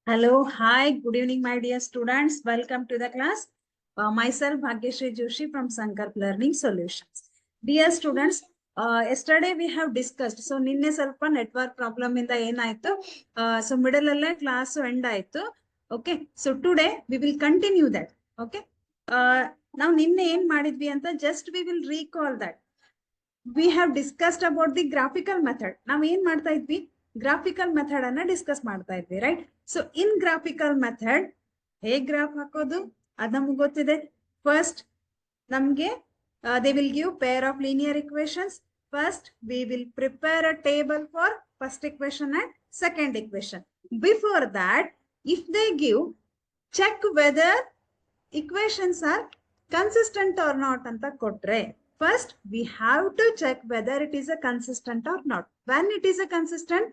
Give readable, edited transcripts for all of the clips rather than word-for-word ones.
Hello, hi, good evening, my dear students. Welcome to the class. Myself, Bhagyashree Joshi from Sankalp Learning Solutions. Dear students, yesterday we have discussed. So, ninne salpa network problem in the enayitu. So, middle alle class end ayitu. Okay. So, today we will continue that. Okay. Now, ninne en madidvi anta just we will recall that. We have discussed about the graphical method. Now, ಏನ್ ಮಾಡ್ತಾ ಇದ್ವಿ graphical method ಅನ್ನ discuss ಮಾಡ್ತಾ ಇದ್ವಿ, right? So in graphical method ಹೇಗೆ graph ಹಾಕೋದು ಅದು ನಮಗೆ ಗೊತ್ತಿದೆ. ಫಸ್ಟ್ ನಮಗೆ they will give pair of linear equations. First we will prepare a table for first equation and second equation. Before that, if they give, check whether equations are consistent or not anta kotre, first we have to check whether it is a consistent or not. When it is a consistent,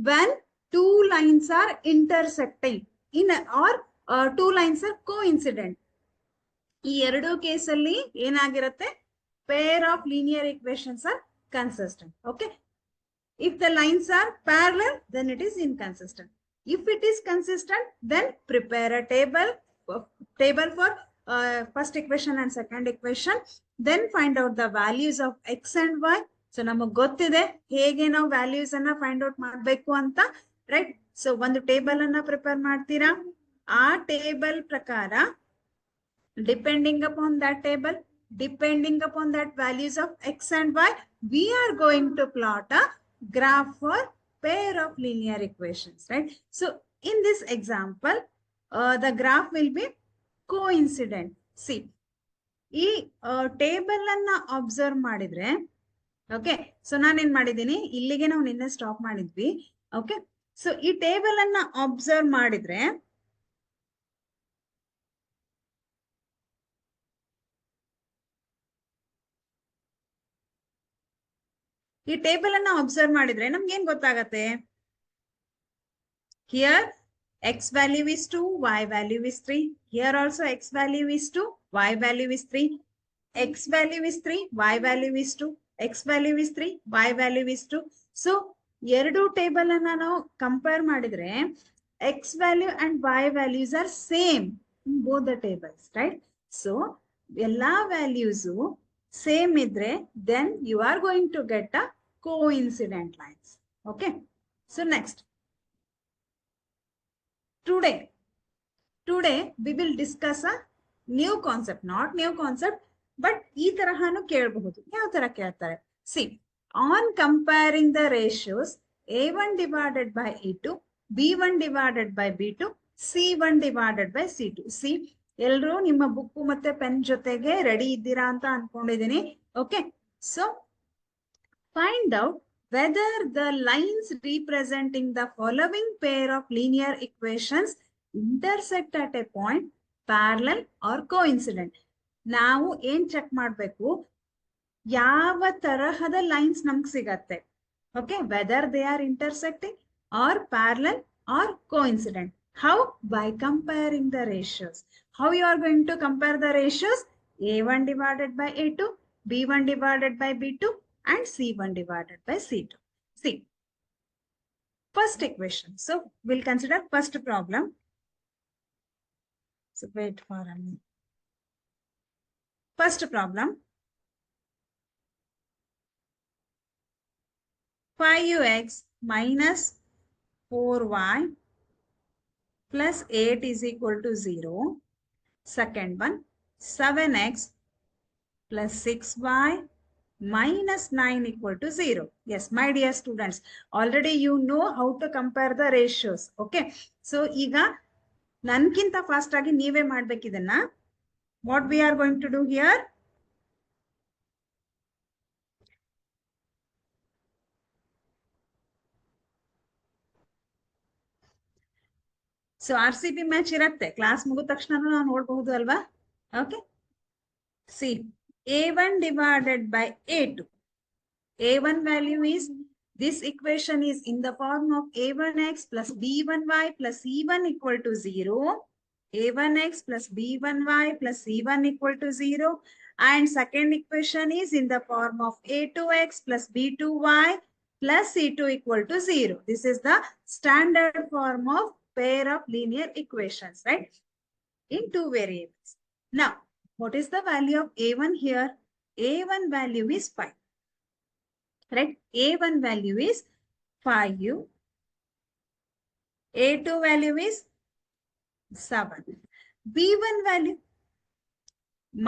when two lines are intersecting in or two lines are coincident. ಈ ಎರಡು ಕೇಸಲ್ಲಿ ಏನಾಗಿರುತ್ತೆ, pair of linear equations are consistent. Okay, if the lines are parallel, then it is inconsistent. If it is consistent, then prepare a table for first equation and second equation. Then find out the values of x and y. So ನಮಗೆ ಗೊತ್ತಿದೆ ಹೇಗೆ ನಾವು values ಅನ್ನ find out ಮಾಡಬೇಕು ಅಂತ, right? So ಒಂದು table ಅನ್ನ prepare ಮಾಡ್ತೀರಾ. ಆ ಟೇಬಲ್ ಪ್ರಕಾರ depending upon that table, depending upon that values of x and y, we are going to plot a graph for pair of linear equations, right? So in this example, the graph will be coincident. See, ಈ table ಅನ್ನ observe ಮಾಡಿದ್ರೆ, okay, so ನಾನೇನ್ ಮಾಡಿದ್ದೀನಿ, ಇಲ್ಲಿಗೆ ನಾವು ನಿನ್ನೆ stop ಮಾಡಿದ್ವಿ. Okay, so ಈ ಟೇಬಲ್ ಅನ್ನ ಅಬ್ಸರ್ವ್ ಮಾಡಿದ್ರೆ ಈ ಟೇಬಲ್ ಅನ್ನ ಅಬ್ಸರ್ವ್ ಮಾಡಿದ್ರೆ ನಮ್ಗೆ ಏನ್ ಗೊತ್ತಾಗತ್ತೆ? Here x value is 2, y value is 3. Here also x value is 2, y value is 3. X value is 3, y value is 2. X value is 3, y value is 2. So ಎರಡು table ಅನ್ನ ನಾವು compare ಮಾಡಿದ್ರೆ x value and y values are same in both the tables, right? So ಎಲ್ಲಾ values same idre, then you are going to get a coincident lines. Okay, so next, today we will discuss a new concept, not new concept, but ee tarahanu kelbahudu. Yav tara keltare? See, on comparing the ratios a1 divided by a2, b1 divided by b2, c1 divided by c2. See, ಎಲ್ಲರೂ ನಿಮ್ಮ book ಮತ್ತೆ pen ಜೊತೆಗೆ ready ಇದ್ದೀರಾ ಅಂತ ಅನ್ಕೊಂಡಿದ್ದೀನಿ. Okay, so find out whether the lines representing the following pair of linear equations intersect at a point parallel or coincident. ನಾವು ಏನ್ check ಮಾಡಬೇಕು, ಯಾವ ತರಹದ ಲೈನ್ಸ್ ನಮ್ಗೆ ಸಿಗತ್ತೆ. Okay, whether they are intersecting or parallel or coincident. How? By comparing the ratios. How you are going to compare the ratios? a1 divided by a2, b1 divided by b2 and c1 divided by c2. See, first equation. So we'll consider first problem. So wait for a minute. First problem. 5x minus 4y plus 8 is equal to 0. Second one, 7x plus 6y minus 9 equal to 0. Yes, my dear students, already you know how to compare the ratios. Okay, so ಈಗ ನನ್ಕಿಂತ fast ಆಗಿ ನೀವೇ ಮಾಡ್ಬೇಕಿದನ್ನ. What we are going to do here? So RCB match ಇರತ್ತೆ, class ಮುಗಿದ ತಕ್ಷಣ ನಾವು ನೋಡಬಹುದು ಅಲ್ವಾ? Okay, see, a1 divided by a2. a1 value is, this equation is in the form of a1x plus b1y plus c1 equal to 0. a1x plus b1y plus c1 equal to 0. And second equation is in the form of a2x plus b2y plus c2 equal to 0. This is the standard form of pair of linear equations, right? In two variables. Now, what is the value of A1 here? A1 value is 5, right? A1 value is 5. A2 value is 7. B1 value,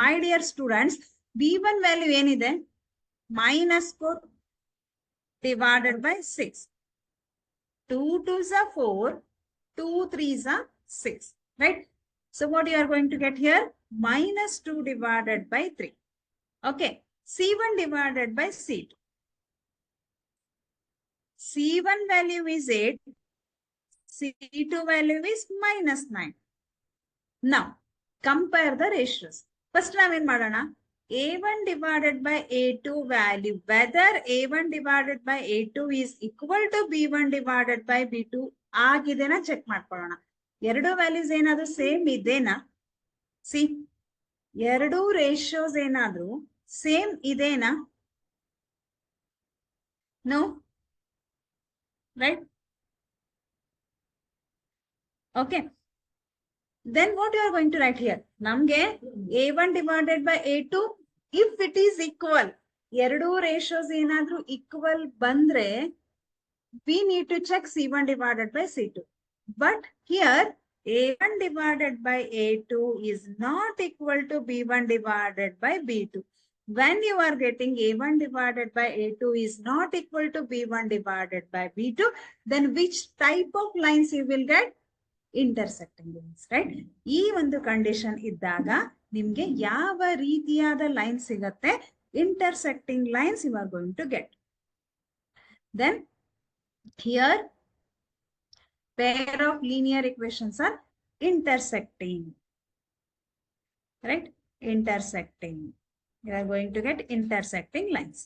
my dear students, B1 value ಏನಿದೆ? -4 divided by 6. 2 2s are 4, 2 3s are 6, right? So what you are going to get here? -2 divided by 3. Okay, C1 divided by C2. C1 value is 8, C2 value is -9. Now, compare the ratios. First, ನಾವೇನ್ ಮಾಡೋಣ? A1 divided by A2 value, whether A1 divided by A2 is equal to B1 divided by B2 ಆಗಿದೆನಾ check ಮಾಡ್ಕೊಳ್ಳೋಣ. ಎರಡು values ಏನಾದ್ರು same ಇದೆನಾ? C, ಎರಡು ratios ಏನಾದ್ರು same ಇದೆನಾ? No, right? Okay. Then what you are going to write here? Namge A1 divided by A2, if it is equal, ಎರಡು ratios ಏನಾದ್ರು equal ಬಂದ್ರೆ, we need to check C1 divided by C2. But here, A1 divided by A2 is not equal to B1 divided by B2. When you are getting A1 divided by A2 is not equal to B1 divided by B2, then which type of lines you will get? Intersecting lines, right? ಈ ಒಂದು condition ಇದ್ದಾಗ ನಿಮ್ಗೆ ಯಾವ ರೀತಿಯಾದ line ಸಿಗತ್ತೆ? Intersecting lines you are going to get. Then here, pair of linear equations are intersecting, right? Intersecting. You are going to get intersecting lines.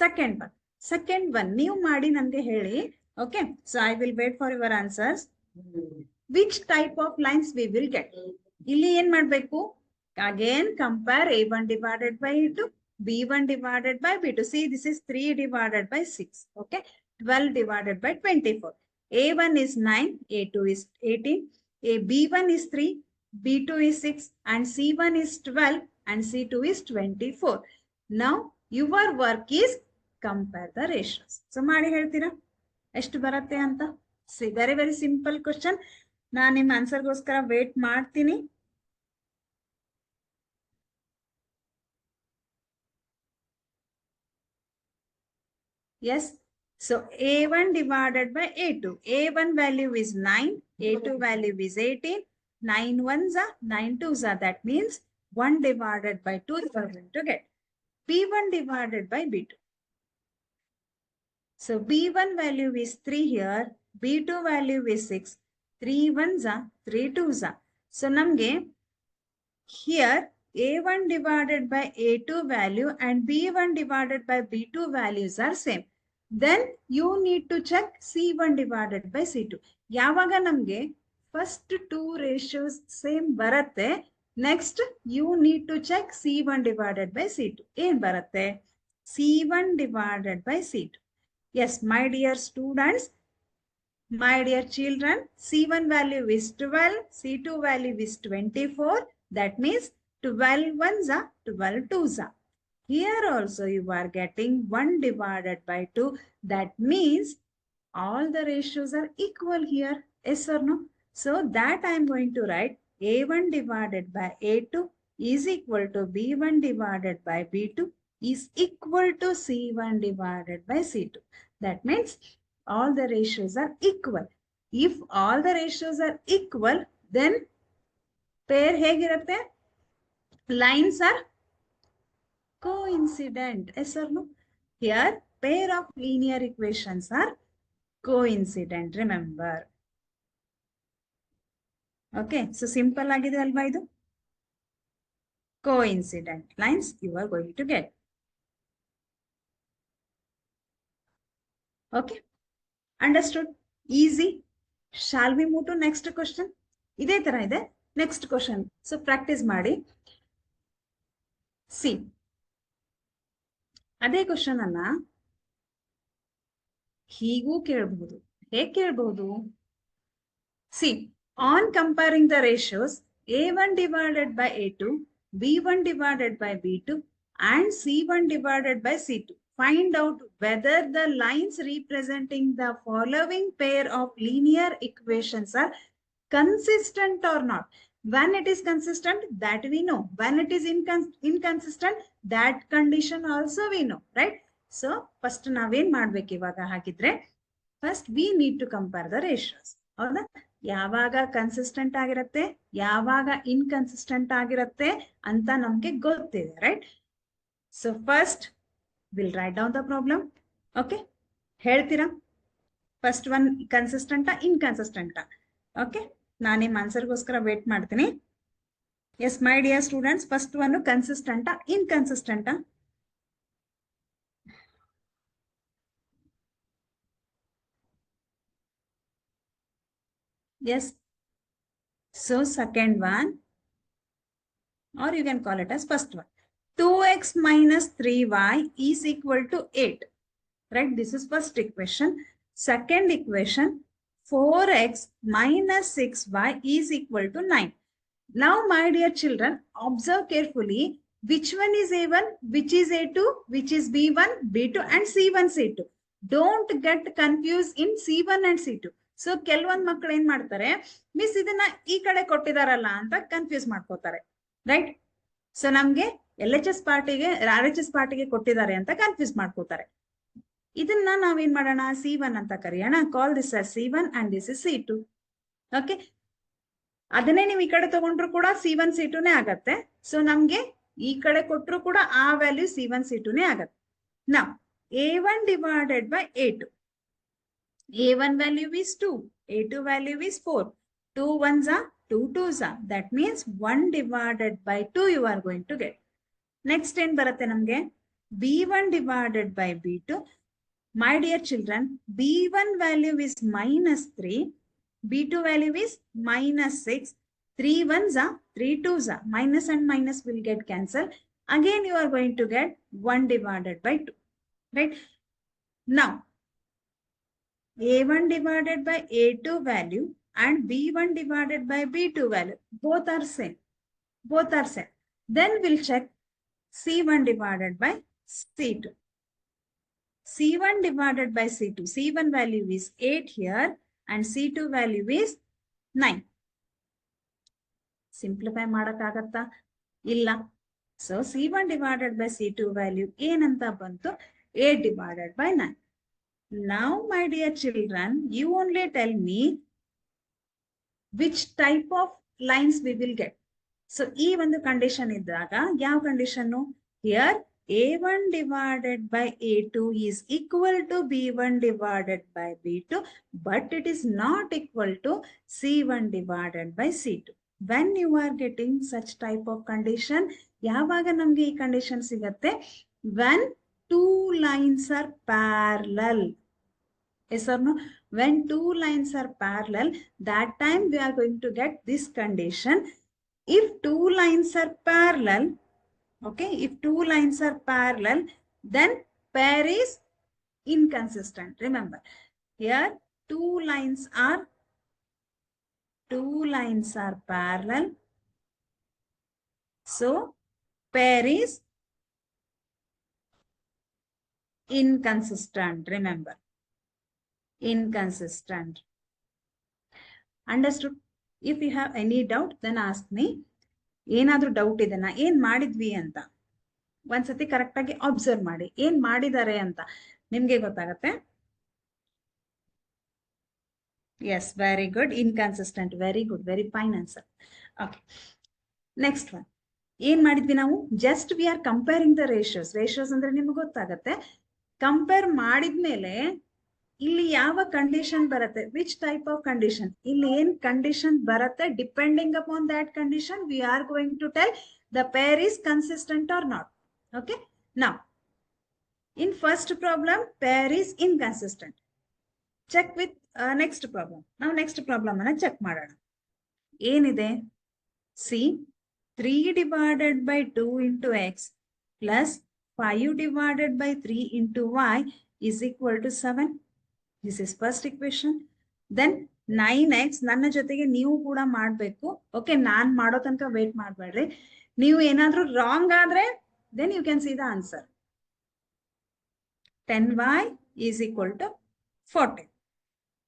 Second one, ನೀವು ಮಾಡಿ ನನಗೆ ಹೇಳಿ. Okay, so I will wait for your answers. Which type of lines we will get? ಇಲ್ಲಿ ಏನ್ ಮಾಡ್ಬೇಕು? Again, compare A1 divided by A2, B1 divided by B2. See, this is 3 divided by 6. Okay, 12 divided by 24. A1 is 9, A2 is 18, B1 is 3, B2 is 6, and C1 is 12, and C2 is 24. Now, your work is compare the ratios. So, ಮಾಡಿ ಹೇಳ್ತೀರಾ ಎಷ್ಟು ಬರುತ್ತೆ ಅಂತ? See, very, very simple question. ನಾನು ನಿಮ್ಮ ಆನ್ಸರ್ಗೋಸ್ಕರ wait ಮಾಡ್ತೀನಿ. Yes. So A1 divided by A2. A1 value is 9. A2 value is 18. 9 ones are 9 twos are. That means 1 divided by 2 you are going to get. B1 divided by B2. So B1 value is 3 here. B2 value is 6. 3 ones are 3 twos are. So namge here A1 divided by A2 value and B1 divided by B2 values are same. Then you need to check C1 divided by C2. ಯಾವಾಗ ನಮಗೆ first two ratios same ಬರುತ್ತೆ, next you need to check C1 divided by C2. ಏನ್ ಬರುತ್ತೆ? C1 divided by C2. Yes, my dear students, my dear children, C1 value is 12, C2 value is 24. That means 12 ones are 12 twos are. Here also you are getting 1 divided by 2. That means all the ratios are equal here. Yes or no? So that I am going to write A1 divided by A2 is equal to B1 divided by B2 is equal to C1 divided by C2. That means all the ratios are equal. If all the ratios are equal, then pair ಹೇಗಿರುತ್ತೆ? Lines are coincident. Yes or no? Here, pair of linear equations are coincident. Remember. Okay, so simple agide alva idu? Coincident lines you are going to get. Okay, understood? Easy. Shall we move to next question? ಇದೇ ತರ ಇದೆ next question. So practice ಮಾಡಿ. See, ಅದೇ question ಅನ್ನ ಹೀಗೂ ಕೇಳಬಹುದು. ಹೇಗೆ ಕೇಳಬಹುದು? See, on comparing the ratios, A1 divided by A2, B1 divided by B2, and C1 divided by C2. Find out whether the lines representing the following pair of linear equations are consistent or not. When it is consistent, that we know. When it is inconsistent, that condition also we know, right? So, first ನಾವೇನ್ ಮಾಡ್ಬೇಕು ಇವಾಗ ಹಾಗಿದ್ರೆ, first we need to compare the ratios. ಹೌದಾ? ಯಾವಾಗ consistent ಆಗಿರತ್ತೆ, ಯಾವಾಗ inconsistent ಆಗಿರತ್ತೆ ಅಂತ ನಮ್ಗೆ ಗೊತ್ತಿದೆ, right? So first will write down the problem. Okay, ಹೇಳ್ತೀರಾ ಫಸ್ಟ್ ಒನ್ ಕನ್ಸಿಸ್ಟೆಂಟಾ ಇನ್ಕನ್ಸಿಸ್ಟೆಂಟಾ? ಓಕೆ, ನಾನು ನಿಮ್ಮ ಆನ್ಸರ್ಗೋಸ್ಕರ ವೇಟ್ ಮಾಡ್ತೀನಿ. Yes my dear students, first one ಕನ್ಸಿಸ್ಟೆಂಟಾ ಇನ್ಕನ್ಸಿಸ್ಟೆಂಟಾ? Yes. So second one, or you can call it as first one. 2x minus 3y is equal to 8. Right? This is first equation. Second equation, 4x minus 6y is equal to 9. Now, my dear children, observe carefully which one is A1, which is A2, which is B1, B2, and C1, C2. Don't get confused in C1 and C2. So ಕೆಲವೊಂದು ಮಕ್ಕಳು ಏನ್ ಮಾಡ್ತಾರೆ, miss ಇದನ್ನ ಈ ಕಡೆ ಕೊಟ್ಟಿದಾರಲ್ಲ ಅಂತ confuse ಮಾಡ್ಕೋತಾರೆ, right? So ನಮ್ಗೆ LHS ಪಾರ್ಟಿಗೆ RHS ಪಾರ್ಟಿಗೆ ಕೊಟ್ಟಿದ್ದಾರೆ ಅಂತ ಕನ್ಫ್ಯೂಸ್ ಮಾಡ್ಕೋತಾರೆ. ಇದನ್ನ ನಾವೇನ್ ಮಾಡೋಣ, C1 ಅಂತ ಕರೆಯೋಣ. ಕಾಲ್ this as C1 and this is C2. Okay, ಅದನ್ನೇ ನೀವು ಈ ಕಡೆ ತಗೊಂಡ್ರು ಕೂಡ C1 C2ನೇ ಆಗತ್ತೆ. ಸೊ ನಮ್ಗೆ ಈ ಕಡೆ ಕೊಟ್ಟರು ಕೂಡ ಆ ವ್ಯಾಲ್ಯೂ C1 C2ನೇ ಆಗತ್ತೆ. ನಾವು A1 divided by A2. A1 value is 2, A2 value is 4. 2 ones are 2 twos are. That means 1 divided by 2 you are going to get. Next ಏನು ಬರುತ್ತೆ ನಮಗೆ, B1 divided by B2. My dear children, B1 value is minus 3, B2 value is minus 6. 3 ones are 3 twos are. Minus and minus will get cancelled. Again you are going to get 1 divided by 2. Right? Now, A1 divided by A2 value and B1 divided by B2 value, both are same. Both are same. Then we'll check C1 divided by C2. C1 divided by C2. C1 value is 8 here and C2 value is 9. Simplify ಮಾಡಕ್ಕಾಗತ್ತಾ? ಇಲ್ಲ. So C1 divided by C2 value ಏನಂತ ಬಂತು? 8 divided by 9. Now, my dear children, you only tell me which type of lines we will get. So, ಈ ಒಂದು condition ಇದ್ದಾಗ ಯಾವ condition? Here, A1 divided by A2 is equal to B1 divided by B2, but it is not equal to C1 divided by C2. When you are getting such type of condition, ಯಾವಾಗ ನಮಗೆ ಈ condition ಸಿಗತ್ತೆ? When two lines are parallel. Yes or no? When two lines are parallel, that time we are going to get this condition. If two lines are parallel, okay, if two lines are parallel, then pair is inconsistent. Remember, here two lines are parallel. So, pair is inconsistent. Remember. Inconsistent. Understood? If you have any doubt, then ask me. ಏನಾದ್ರೂ doubt ಇದೆನಾ, ಏನ್ ಮಾಡಿದ್ವಿ ಅಂತ ಒಂದ್ಸತಿ correct ಆಗಿ observe ಮಾಡಿ. ಏನ್ ಮಾಡಿದ್ದಾರೆ ಅಂತ ನಿಮ್ಗೆ ಗೊತ್ತಾಗತ್ತೆ. Yes, very good. Inconsistent. Very good, very fine answer. Okay, next one. ಏನ್ ಮಾಡಿದ್ವಿ ನಾವು? Just we are comparing the ratios. Ratios ಅಂದ್ರೆ ನಿಮ್ಗೆ ಗೊತ್ತಾಗತ್ತೆ. ಕಂಪೇರ್ ಮಾಡಿದ್ಮೇಲೆ ಇಲ್ಲಿ ಯಾವ ಕಂಡೀಷನ್ ಬರುತ್ತೆ, ವಿಚ್ ಟೈಪ್ ಆಫ್ ಕಂಡೀಷನ್, ಇಲ್ಲಿ ಏನ್ ಕಂಡೀಷನ್ ಬರುತ್ತೆ, depending upon that condition we are going to tell the pair is consistent or not. Okay, now in first problem pair is inconsistent. Check with next problem. ನಾವು next problem ಅನ್ನ check ಮಾಡೋಣ. ಏನಿದೆ? C 3 divided by 2 into x plus 5 divided by 3 into y is equal to 7. This is first equation. Then 9x ನನ್ನ ಜೊತೆಗೆ ನೀವು ಕೂಡ ಮಾಡ್ಬೇಕು. Okay, ನಾನ್ ಮಾಡೋ ತನಕ ವೇಟ್ ಮಾಡ್ಬೇಡ್ರಿ. ನೀವು ಏನಾದ್ರೂ ರಾಂಗ್ ಆದ್ರೆ then you can see the answer. 10y is equal to 40.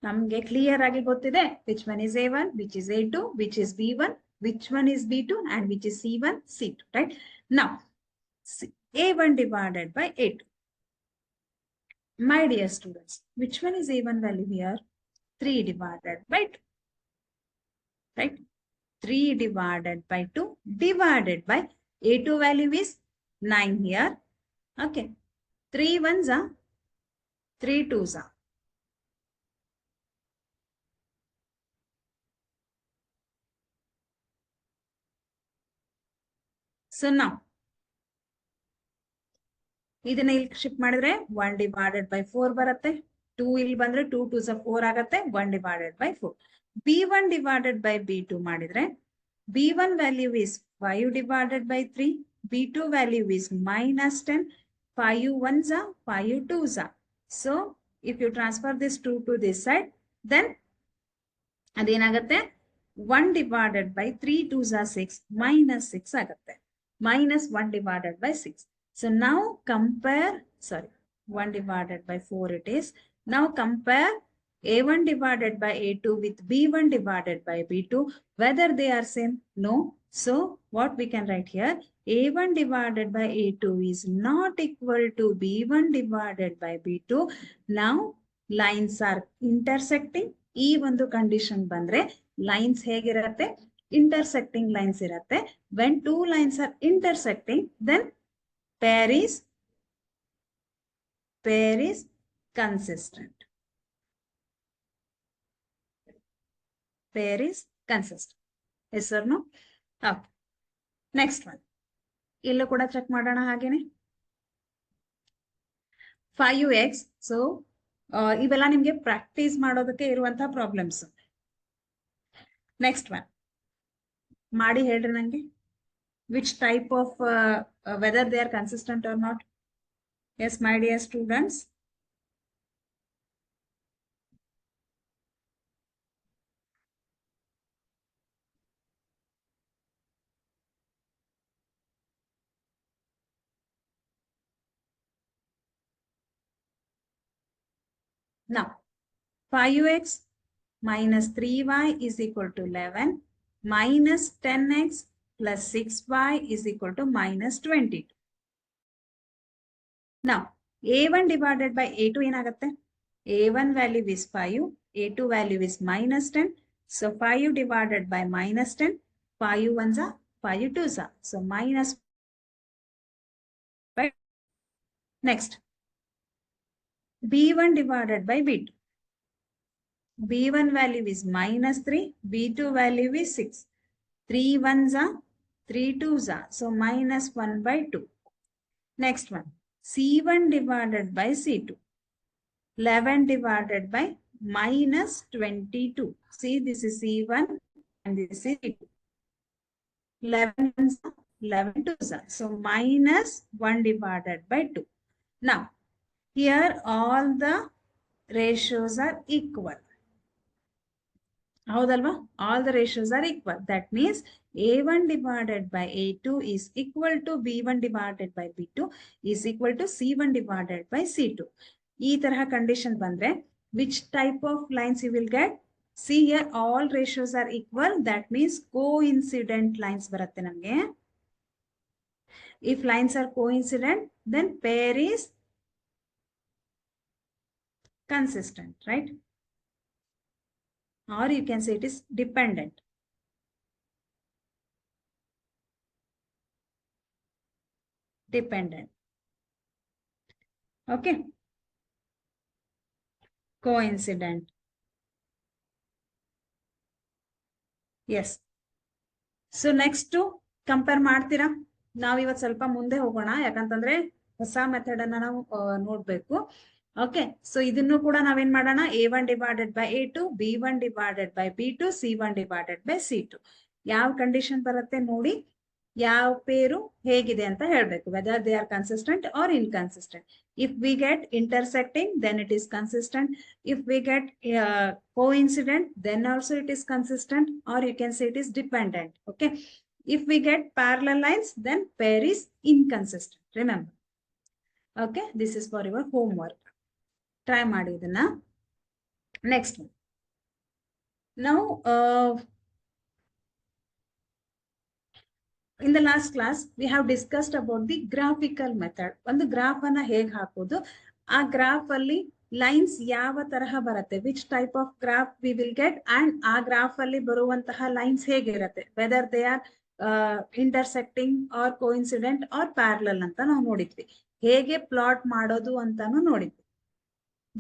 ನಮ್ಗೆ ಕ್ಲಿಯರ್ ಆಗಿ ಗೊತ್ತಿದೆ which one is A1, which is A2, which is B1, which one is B2 and which is C1, C2, right? Now, A1 divided by A2. My dear students, which one is A1 value here? 3 divided by 2, right? 3 divided by 2 divided by A2 value is 9 here. Okay. 3 ones are 3 twos are. So now, ಇದನ್ನ ಇಲ್ಲಿ shift ಮಾಡಿದ್ರೆ 1 divided by 4 ಬರುತ್ತೆ. 2 ಇಲ್ಲಿ ಬಂದ್ರೆ 2 2s 4 ಆಗುತ್ತೆ. 1 divided by 4. B1 divided by B2 ಮಾಡಿದ್ರೆ B1 value is 5 divided by 3. B2 value is minus 10. 5 ones are 5 twos are. So if you transfer this 2 to this side, then ಅದೇನಾಗುತ್ತೆ 1 divided by 3 twos are 6 minus 6 ಆಗುತ್ತೆ. Minus 1 divided by 6. So now compare, sorry, 1 divided by 4 it is. Now compare A1 divided by A2 with B1 divided by B2. Whether they are same? No. So what we can write here? A1 divided by A2 is not equal to B1 divided by B2. Now lines are intersecting. ಈ ಒಂದು condition ಬಂದ್ರೆ lines ಹೇಗಿರತ್ತೆ? intersecting lines ಇರತ್ತೆ. When two lines are intersecting, then pair is consistent. Pair is consistent. Yes or no? Okay. Next one. ಇಲ್ಲೂ ಕೂಡ check ಮಾಡೋಣ ಹಾಗೇನೆ. 5x. So ಇವೆಲ್ಲ ನಿಮ್ಗೆ ಪ್ರಾಕ್ಟೀಸ್ ಮಾಡೋದಕ್ಕೆ ಇರುವಂತಹ ಪ್ರಾಬ್ಲಮ್ಸ್. ನೆಕ್ಸ್ಟ್ ಒನ್ ಮಾಡಿ ಹೇಳ್ರಿ ನಂಗೆ. Which type of whether they are consistent or not? Yes, my dear students. Now 5x minus 3y is equal to 11 minus 10x plus 6y is equal to minus 22. Now, A1 divided by A2 ಏನಾಗುತ್ತೆ? A1 value is 5, A2 value is minus 10. So 5 divided by minus 10, 5 ones are 5 twos are. So minus. Next, B1 divided by B2. B1 value is minus 3, B2 value is 6. 3 ones are 3 twos are. So minus 1 by 2. Next one, C1 divided by C2. 11 divided by minus 22. See, this is C1 and this is C2. 11 ones are 11 twos are. So minus 1 divided by 2. Now, here all the ratios are equal. ಹೌದಲ್ವಾ? All the ratios are equal. That means A1 divided by A2 is equal to B1 divided by B2 is equal to C1 divided by C2. ಈ ತರಹ condition ಬಂದ್ರೆ which type of lines you will get? See here all ratios are equal. That means coincident lines ಬರುತ್ತೆ ನಮಗೆ. If lines are coincident, then pair is consistent, right? Or you can say it is dependent. Dependent. Okay. Coincident. Yes. So next to compare ಮಾಡ್ತೀರಾ? ನಾವಿವತ್ತು ಸ್ವಲ್ಪ ಮುಂದೆ ಹೋಗೋಣ, ಯಾಕಂತಂದ್ರೆ ಹೊಸ method ಅನ್ನ ನಾವು ನೋಡ್ಬೇಕು. ಓಕೆ, ಸೊ ಇದನ್ನು ಕೂಡ ನಾವೇನ್ ಮಾಡೋಣ? A1 divided by A2, B1 divided by B2, C1 divided by C2. ಯಾವ ಕಂಡೀಷನ್ ಬರುತ್ತೆ ನೋಡಿ. ಯಾವ ಪೇರು ಹೇಗಿದೆ ಅಂತ ಹೇಳ್ಬೇಕು, whether they are consistent or inconsistent. If we get intersecting, then it is consistent. If we get coincident, then also it is consistent, or you can say it is dependent. Okay. If we get parallel lines, then pair is inconsistent. Remember. Okay. This is for your homework. Try ಮಾಡಿ ಇದನ್ನ. Next one. Now, in the last class, we have discussed about the graphical method. ಒಂದು graph ಅನ್ನ ಹೇಗೆ ಹಾಕೋದು, ಆ graph ಅಲ್ಲಿ lines ಯಾವ ತರಹ ಬರುತ್ತೆ, which type of graph we will get, and ಆ ಗ್ರಾಫ್ ಅಲ್ಲಿ ಬರುವಂತಹ ಲೈನ್ಸ್ ಹೇಗಿರುತ್ತೆ, whether they are intersecting or coincident or parallel ಅಂತ ನಾವು ನೋಡಿದ್ವಿ. ಹೇಗೆ ಪ್ಲಾಟ್ ಮಾಡೋದು ಅಂತಾನು ನೋಡಿದ್ವಿ.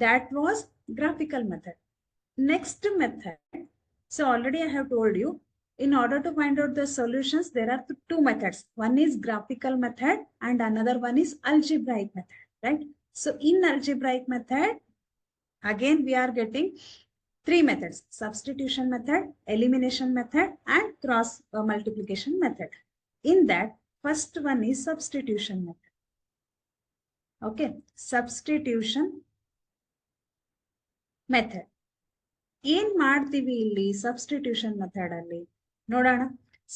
That was graphical method. Next method, so already I have told you, in order to find out the solutions, there are two methods. One is graphical method and another one is algebraic method, right? So in algebraic method, again we are getting three methods: substitution method, elimination method, and cross multiplication method. In that, first one is substitution method. Okay, substitution method. ಏನ್ ಮಾಡ್ತೀವಿ ಇಲ್ಲಿ substitution method ಅಲ್ಲಿ ನೋಡೋಣ.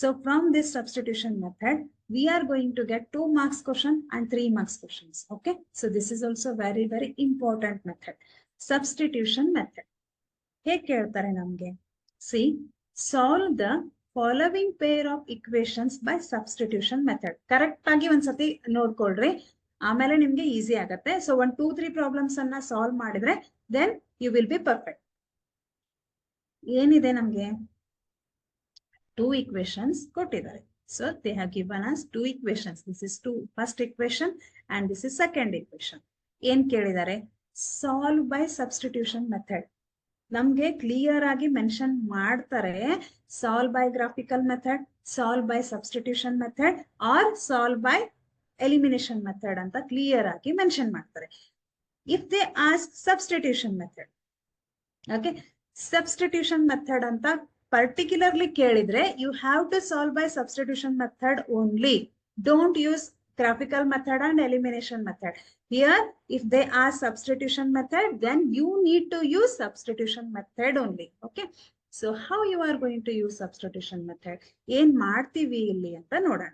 So from this substitution method, we are going to get 2 marks question and 3 marks questions. Okay. So this is also very, very important method. Substitution method. ಹೇಗೆ ಕೇಳ್ತಾರೆ ನಮ್ಗೆ? See, solve the following pair of equations by substitution method. Correct ಆಗಿ ಒಂದ್ಸತಿ ನೋಡ್ಕೊಳ್ರಿ, ಆಮೇಲೆ ನಿಮ್ಗೆ easy ಆಗತ್ತೆ. So 1, 2, 3 problems ಅನ್ನ solve ಮಾಡಿದ್ರೆ then you will be perfect. ಏನಿದೆ ನಮ್ಗೆ 2 equations ಕೊಟ್ಟಿದ್ದಾರೆ. So they have given us 2 equations. This is first equation and this is second equation. ಏನ್ ಕೇಳಿದ್ದಾರೆ? Solve by substitution method. ನಮ್ಗೆ ಕ್ಲಿಯರ್ ಆಗಿ ಮೆನ್ಷನ್ ಮಾಡ್ತಾರೆ, solve by graphical method, solve by substitution method or solve by elimination method ಅಂತ clear ಆಗಿ mention ಮಾಡ್ತಾರೆ. If they ask substitution method, okay, substitution method ಅಂತ particularly ಕೇಳಿದ್ರೆ you have to solve by substitution method only. Don't use graphical method and elimination method. Here, if they ask substitution method, then you need to use substitution method only. Okay. So how you are going to use substitution method? ಏನ್ ಮಾಡ್ತೀವಿ ಇಲ್ಲಿ ಅಂತ ನೋಡೋಣ.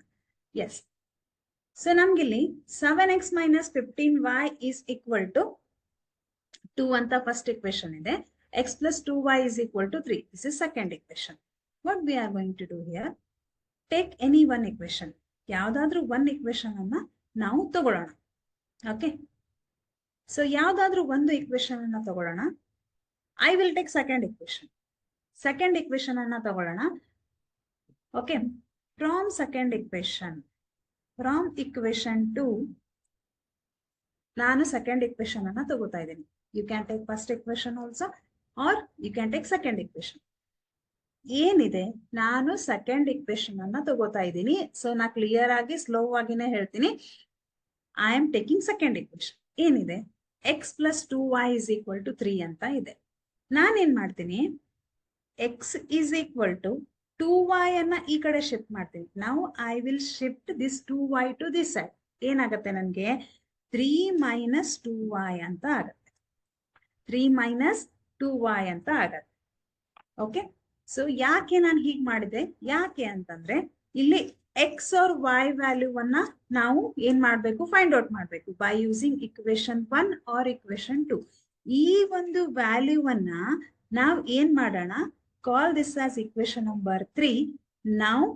Yes. So ನಮ್ಗಿಲ್ಲಿ 7x minus 15y is equal to 2 ಅಂತ first equation ಇದೆ. X plus 2y is equal to 3. This is second equation. What we are going to do here? Take any one equation. ಯಾವ್ದಾದ್ರೂ one equation ಅನ್ನ ನಾವು ತಗೊಳ್ಳೋಣ. Okay. So ಯಾವ್ದಾದ್ರೂ ಒಂದು equation ಅನ್ನ ತಗೊಳ್ಳೋಣ. I will take second equation. Second equation ಅನ್ನ ತಗೊಳ್ಳೋಣ. Okay. From second equation, from equation 2, ನಾನು second equation ಅನ್ನ ತಗೋತಾ ಇದ್ದೀನಿ. You can take first equation also, or you can take second equation. ಏನಿದೆ, ನಾನು ಸೆಕೆಂಡ್ ಇಕ್ವೇಶನ್ ಅನ್ನ ತಗೋತಾ ಇದ್ದೀನಿ. ಸೊ ನಾ ಕ್ಲಿಯರ್ ಆಗಿ ಸ್ಲೋ ಆಗಿನೇ ಹೇಳ್ತೀನಿ. I am taking second equation. ಏನಿದೆ, x plus 2y is equal to 3 ಅಂತ ಇದೆ. ನಾನೇನ್ ಮಾಡ್ತೀನಿ, X is equal to 2y ಅನ್ನ ಈ ಕಡೆ ಶಿಫ್ಟ್ ಮಾಡ್ತೀನಿ. ನಾವು I will shift this 2y to this side. ಏನಾಗತ್ತೆ ನನ್ಗೆ 3 minus 2y ಅಂತ ಆಗತ್ತೆ. 3 minus 2y ಅಂತ ಆಗತ್ತೆ. ಓಕೆ. ಸೊ ಯಾಕೆ ನಾನು ಹೀಗೆ ಮಾಡಿದೆ, ಯಾಕೆ ಅಂತಂದ್ರೆ ಇಲ್ಲಿ ಎಕ್ಸ್ ಆರ್ ವೈ ವ್ಯಾಲ್ಯೂವನ್ನ ನಾವು ಏನ್ ಮಾಡ್ಬೇಕು, ಫೈಂಡ್ ಔಟ್ ಮಾಡ್ಬೇಕು by using equation 1 or equation 2. ಈ ಒಂದು ವ್ಯಾಲ್ಯೂವನ್ನ ನಾವು ಏನ್ ಮಾಡೋಣ, call this as equation number 3. ನಾವು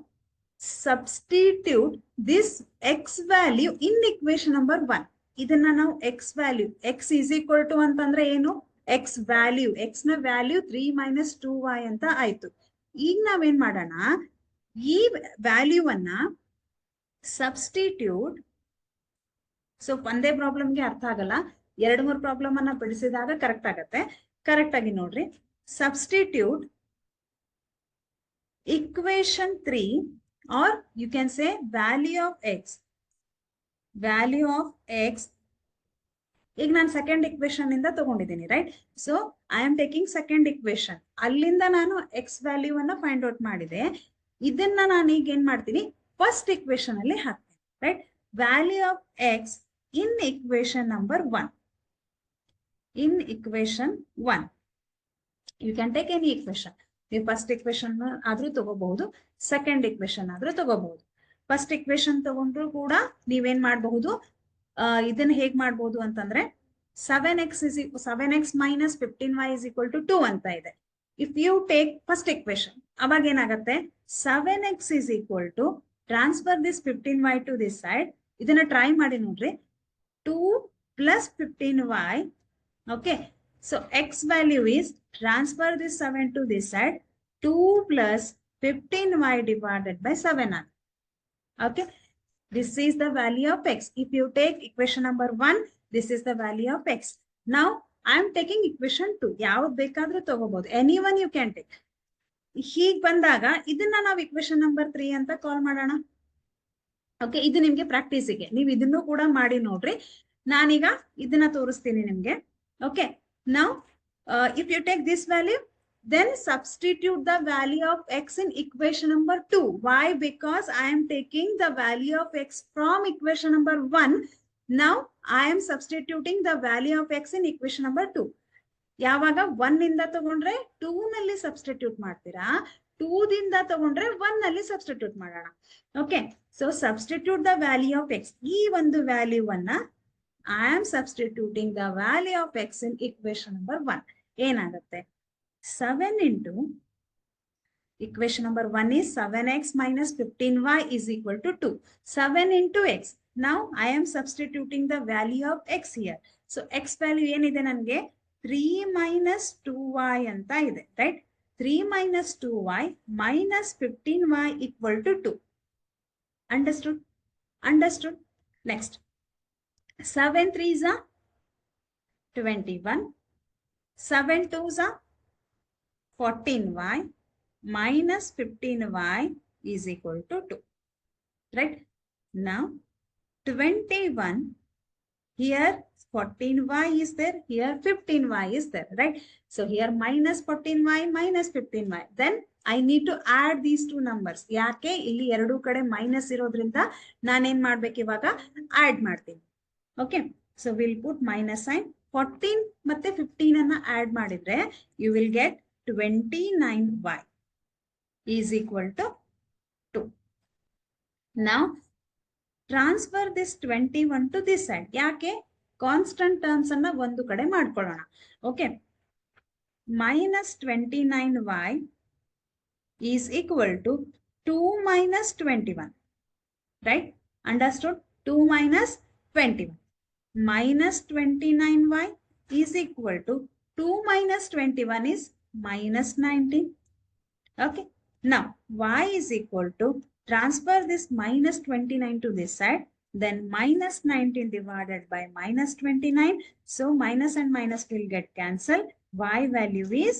substitute this X value in equation number 1. ಇದನ್ನ ನಾವು X value, X is equal to ಅಂತಂದ್ರೆ ಏನು, ಎಕ್ಸ್ ವ್ಯಾಲ್ಯೂ, ಎಕ್ಸ್ ನ ವ್ಯಾಲ್ಯೂ 3 minus 2y ಅಂತ ಆಯ್ತು. ಈಗ ನಾವೇನ್ ಮಾಡೋಣ, ಈ ವ್ಯಾಲ್ಯೂವನ್ನ ಸಬ್ಸ್ಟಿಟ್ಯೂಟ್, ಸೊ ಒಂದೇ ಪ್ರಾಬ್ಲಮ್ಗೆ ಅರ್ಥ ಆಗಲ್ಲ, 2-3 ಪ್ರಾಬ್ಲಮ್ ಅನ್ನ ಬಿಡಿಸಿದಾಗ ಕರೆಕ್ಟ್ ಆಗತ್ತೆ. ಕರೆಕ್ಟ್ ಆಗಿ ನೋಡ್ರಿ, substitute equation 3 or you can say value of X, value of X. ಈಗ ನಾನು ಸೆಕೆಂಡ್ ಇಕ್ವೇಶನ್ ಇಂದ ತಗೊಂಡಿದ್ದೀನಿ, right? So I am taking second equation. ಅಲ್ಲಿಂದ ನಾನು ಎಕ್ಸ್ ವ್ಯಾಲ್ಯೂ ಅನ್ನ ಫೈಂಡ್ ಔಟ್ ಮಾಡಿದೆ. ಇದನ್ನ ನಾನು ಈಗ ಏನ್ ಮಾಡ್ತೀನಿ, ಫಸ್ಟ್ ಇಕ್ವೇಶನ್ ಅಲ್ಲಿ ಹಾಕ್ತೀನಿ, right? Value of X in equation number 1. In equation 1, you can take any equation. ನೀವು ಫಸ್ಟ್ ಇಕ್ವೇಶನ್ ಆದ್ರೂ ತಗೋಬಹುದು, ಸೆಕೆಂಡ್ ಇಕ್ವೇಶನ್ ಆದ್ರೂ ತಗೋಬಹುದು. ಫಸ್ಟ್ ಇಕ್ವೇಶನ್ ತಗೊಂಡ್ರು ಕೂಡ ನೀವೇನ್ ಮಾಡಬಹುದು, ಇದನ್ನ ಹೇಗ್ ಮಾಡಬಹುದು ಅಂತಂದ್ರೆ 7x minus 15y is equal to 2 ಅಂತ ಇದೆ. If you take first equation, ಅವಾಗ ಏನಾಗುತ್ತೆ, 7x is equal to transfer this 15y to this side. ಇದನ್ನ ಟ್ರೈ ಮಾಡಿ ನೋಡ್ರಿ. 2 plus 15y. Okay, so x value is transfer this 7 to this side, 2 plus 15y divided by 7. Okay, this is the value of x. If you take equation number 1, this is the value of x. Now I am taking equation 2. ಯಾವ್ದು ಬೇಕಾದ್ರೂ ತಗೋಬಹುದು, anyone you can take. ಹೀಗ್ ಬಂದಾಗ ಇದನ್ನ ನಾವು equation number 3 ಅಂತ ಕಾಲ್ ಮಾಡೋಣ. Okay, ಇದು ನಿಮ್ಗೆ ಪ್ರಾಕ್ಟೀಸಿಗೆ, ನೀವು ಇದನ್ನು ಕೂಡ ಮಾಡಿ ನೋಡ್ರಿ. ನಾನೀಗ ಇದನ್ನ ತೋರಿಸ್ತೀನಿ ನಿಮ್ಗೆ. Okay, now if you take this value, then substitute the value of x in equation number 2. Why? Because I am taking the value of x from equation number 1. Now I am substituting the value of x in equation number 2. ಯಾವಾಗ 1 ಇಂದ ತಗೊಂಡ್ರೆ 2 ನಲ್ಲಿ substitute ಮಾಡ್ತೀರಾ, 2 ದಿಂದ ತಗೊಂಡ್ರೆ 1 ನಲ್ಲಿ substitute ಮಾಡೋಣ. Okay, so substitute the value of X. ಈ ಒಂದು ವ್ಯಾಲ್ಯೂವನ್ನ I am substituting the value of x in equation number 1. ಏನಾಗುತ್ತೆ, 7 into equation number 1 is 7x minus 15y is equal to 2. 7 into x. Now I am substituting the value of x here. So x value ಏನಿದೆ ನನಗೆ 3 minus 2y ಅಂತ ಇದೆ, right? 3 minus 2y minus 15y equal to 2. Understood? Understood? Next. 7 3s are 21, 7 2s are 14y minus 15y is equal to 2, right? Now 21, here 14y is there, here 15y is there, right? So here minus 14y minus 15y. Then I need to add these two numbers. ಯಾಕೆ ಇಲ್ಲಿ ಎರಡು ಕಡೆ minus ಇರೋದ್ರಿಂದ ನಾನೇನ್ ಮಾಡ್ಬೇಕು, ಇವಾಗ add ಮಾಡ್ತೀನಿ. Okay, so we'll put minus sign. 14 ಮತ್ತೆ 15 ಅನ್ನ add ಮಾಡಿದ್ರೆ you will get 29y is equal to 2. Now transfer this 21 to this side. ಯಾಕೆ, ಕಾನ್ಸ್ಟಂಟ್ ಟರ್ಮ್ಸ್ ಅನ್ನ ಒಂದು ಕಡೆ ಮಾಡ್ಕೊಳ್ಳೋಣ. Okay, minus 29y is equal to 2 minus 21, right? Understood? 2 minus 21. Minus 29y is equal to 2 minus 21 is minus 19. Okay, now y is equal to, transfer this minus 29 to this side, then minus 19 divided by minus 29. So minus and minus will get cancelled. Y value is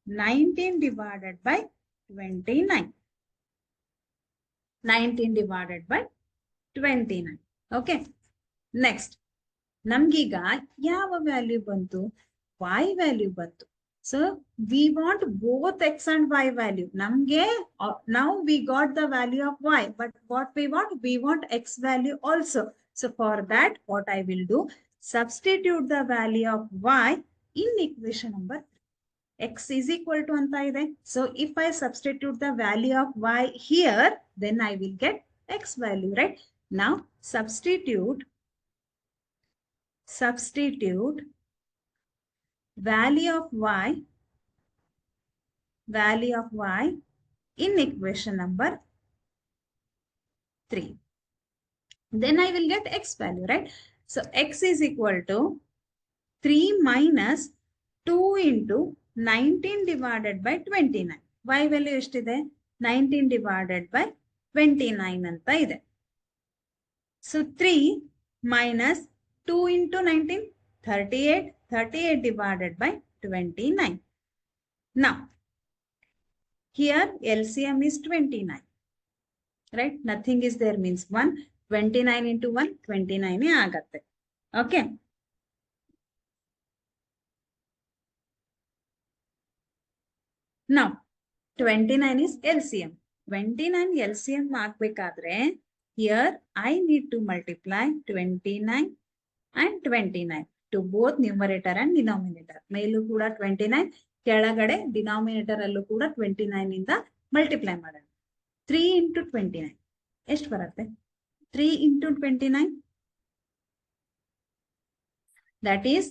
19 divided by 29. 19 divided by 29. Okay, next. ನಮ್ಗೀಗ ಯಾವ value ಬಂತು, y value ಬಂತು. So we want both x and y value. ನಮ್ಗೆ now we got the value of y, but what we want x value also. So for that what I will do, substitute the value of y in equation number 3. x is equal to ಅಂತ ಇದೆ. So if I substitute the value of y here, then I will get x value, right? Now substitute value of y in equation number 3. Then I will get x value, right? So x is equal to 3 minus 2 into 19 divided by 29. Y value ಎಷ್ಟಿದೆ, 19 divided by 29 ಅಂತ ಇದೆ. So 3 minus 2 into 19, 38, 38 divided by 29. Now, here LCM is 29, right? Nothing is there means 1. 29 into 1, 29 ಆಗತ್ತೆ. Okay. Now, 29 is LCM. 29 LCM ಹಾಕ್ಬೇಕಾದ್ರೆ here I need to multiply 29 and 29 to both numerator and denominator. ಮೇಲೂ ಕೂಡ 29, ಕೆಳಗಡೆ denominator ಅಲ್ಲೂ ಕೂಡ 29 ಇಂದ multiply ಮಾಡೋಣ. 3 into 29 ಎಷ್ಟು ಬರುತ್ತೆ? 3 into 29 that is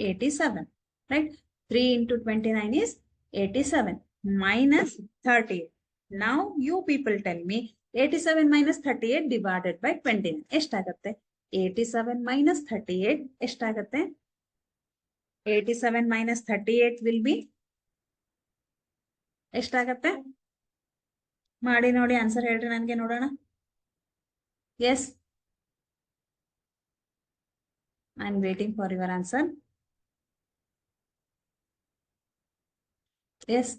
87, right? 3 into 29 is 87 minus 38. Now you people tell me 87 minus 38 divided by 29 ಎಷ್ಟಾಗುತ್ತೆ? 87 minus 38 ಎಷ್ಟಾಗುತ್ತೆ? 87 minus 38 will be ಎಷ್ಟಾಗುತ್ತೆ? ಮಾಡಿ ನೋಡಿ, ಆನ್ಸರ್ ಹೇಳ್ರಿ ನನಗೆ ನೋಡೋಣ. Yes, I am waiting for your answer. Yes,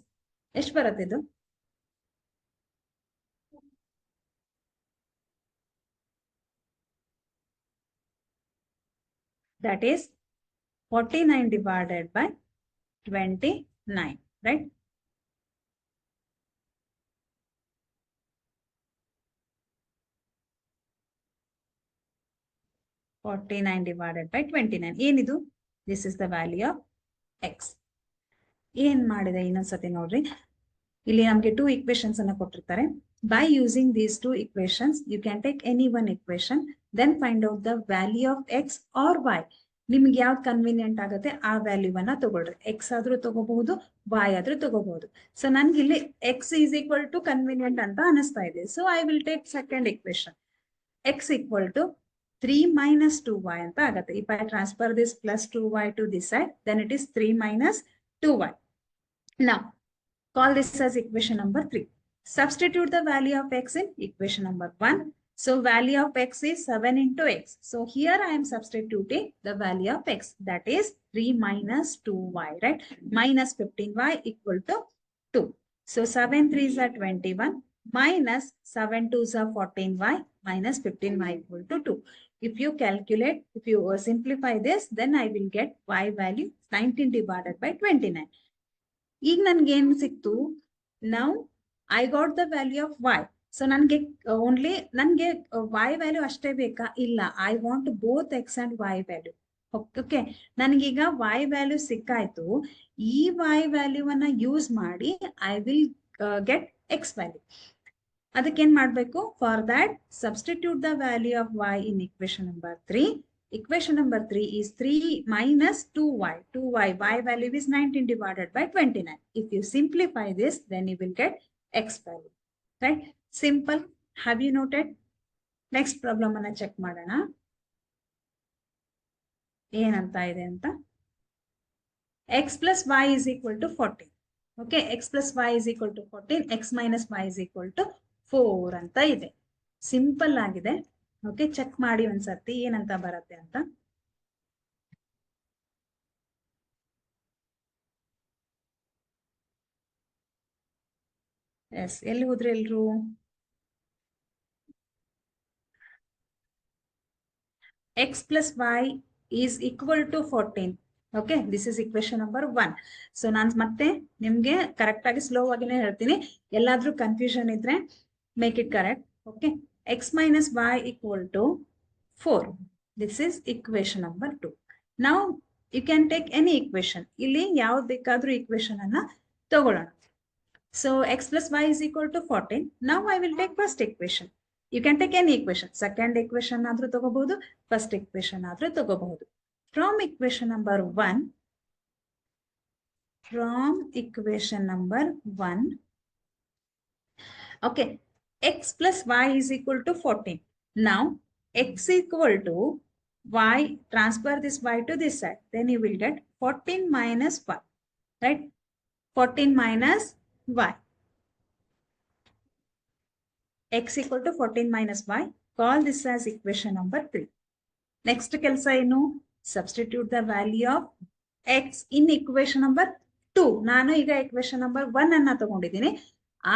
ಎಷ್ಟು ಬರುತ್ತೆ ಇದು? That is 49 divided by 29, right? (49 divided by 29) ಏನಿದು? This is the value of x. ಏನ್ ಮಾಡಿದೆ ಇನ್ನೊಂದ್ಸತಿ ನೋಡ್ರಿ. ಇಲ್ಲಿ ನಮಗೆ 2 equations ಅನ್ನ ಕೊಟ್ಟಿರ್ತಾರೆ. By using these 2 equations, you can take any one equation, then find out the value of x or y. ನಿಮ್ಗೆ ಯಾವ್ದು ಕನ್ವೀನಿಯಂಟ್ ಆಗುತ್ತೆ ಆ ವ್ಯಾಲ್ಯೂವನ್ನ ತಗೊಳ್ರಿ. ಎಕ್ಸ್ ಆದ್ರೂ ತಗೋಬಹುದು, y ಆದ್ರೂ ತಗೋಬಹುದು. ಸೊ ನನ್ಗೆ ಇಲ್ಲಿ x is equal to convenient ಅಂತ ಅನಿಸ್ತಾ ಇದೆ. So I will take second equation. x equal to 3 minus 2y ಅಂತ ಆಗುತ್ತೆ. If I transfer this plus 2y to this side, then it is 3 minus 2y. Now, call this as equation number 3. Substitute the value of x in equation number 1. So, value of x is 7 into x. So, here I am substituting the value of x. That is 3 minus 2y, right? Minus 15y equal to 2. So, 7 3s are 21 minus 7 2s are 14y minus 15y equal to 2. If you calculate, if you simplify this, then I will get y value 19 divided by 29. ಈಗ ನನ್ಗೆ ಏನ್ ಸಿಕ್ತು? Now I got the value of y. So ನನ್ಗೆ only ನನ್ಗೆ y value ಅಷ್ಟೇ ಬೇಕಾ? ಇಲ್ಲ, I want both x and y value. ಓಕೆ, ನನ್ಗೀಗ y ವ್ಯಾಲ್ಯೂ ಸಿಕ್ಕಾಯ್ತು. ಈ y ವ್ಯಾಲ್ಯೂವನ್ನ ಯೂಸ್ ಮಾಡಿ I will get x ವ್ಯಾಲ್ಯೂ. ಅದಕ್ಕೆ ಏನ್ ಮಾಡ್ಬೇಕು? For that substitute the value of y in equation number 3. Equation number 3 is 3 minus 2y. 2y, y value is 19 divided by 29. If you simplify this, then you will get x value. Right? Simple. Have you noted? Next problem anna check ಮಾಡೋಣ. ಏನಂತ ಇದೆ ಅಂತ? x plus y is equal to 14. Okay, x plus y is equal to 14. x minus y is equal to 4 ಅಂತ ಇದೆ. Simple ಆಗಿದೆ. Okay, check ಮಾಡಿ ಒಂದ್ಸರ್ತಿ ಏನಂತ ಬರುತ್ತೆ ಅಂತ. ಎಸ್, ಎಲ್ಲಿ ಹೋದ್ರಿ ಎಲ್ರು? x plus y is equal to 14. Okay, this is equation number 1. So ನಾನು ಮತ್ತೆ ನಿಮ್ಗೆ ಕರೆಕ್ಟ್ ಆಗಿ ಸ್ಲೋ ಆಗಿನೇ ಹೇಳ್ತೀನಿ. ಎಲ್ಲಾದ್ರೂ ಕನ್ಫ್ಯೂಷನ್ ಇದ್ರೆ make it correct. Okay, x minus y equal to 4. This is equation number 2. Now, you can take any equation. ಇಲ್ಲಿ ಯಾವ್ದು ಬೇಕಾದ್ರೂ equation ಅನ್ನ ತಗೊಳ್ಳೋಣ. So, x plus y is equal to 14. Now, I will take first equation. You can take any equation. Second equation ಆದ್ರೂ ತಗೋಬಹುದು, first equation ಆದ್ರೂ ತಗೋಬಹುದು. From equation number 1, okay, x plus y is equal to 14. Now, x equal to y, transfer this y to this side. Then you will get 14 minus y, right? 14 minus y. X equal to 14 minus y. Call this as equation number 3. Next ಕೆಲಸ ಏನು? Substitute the value of x in equation number 2. ನಾನು ಈಗ equation number 1 ಅನ್ನ ತಗೊಂಡಿದ್ದೀನಿ.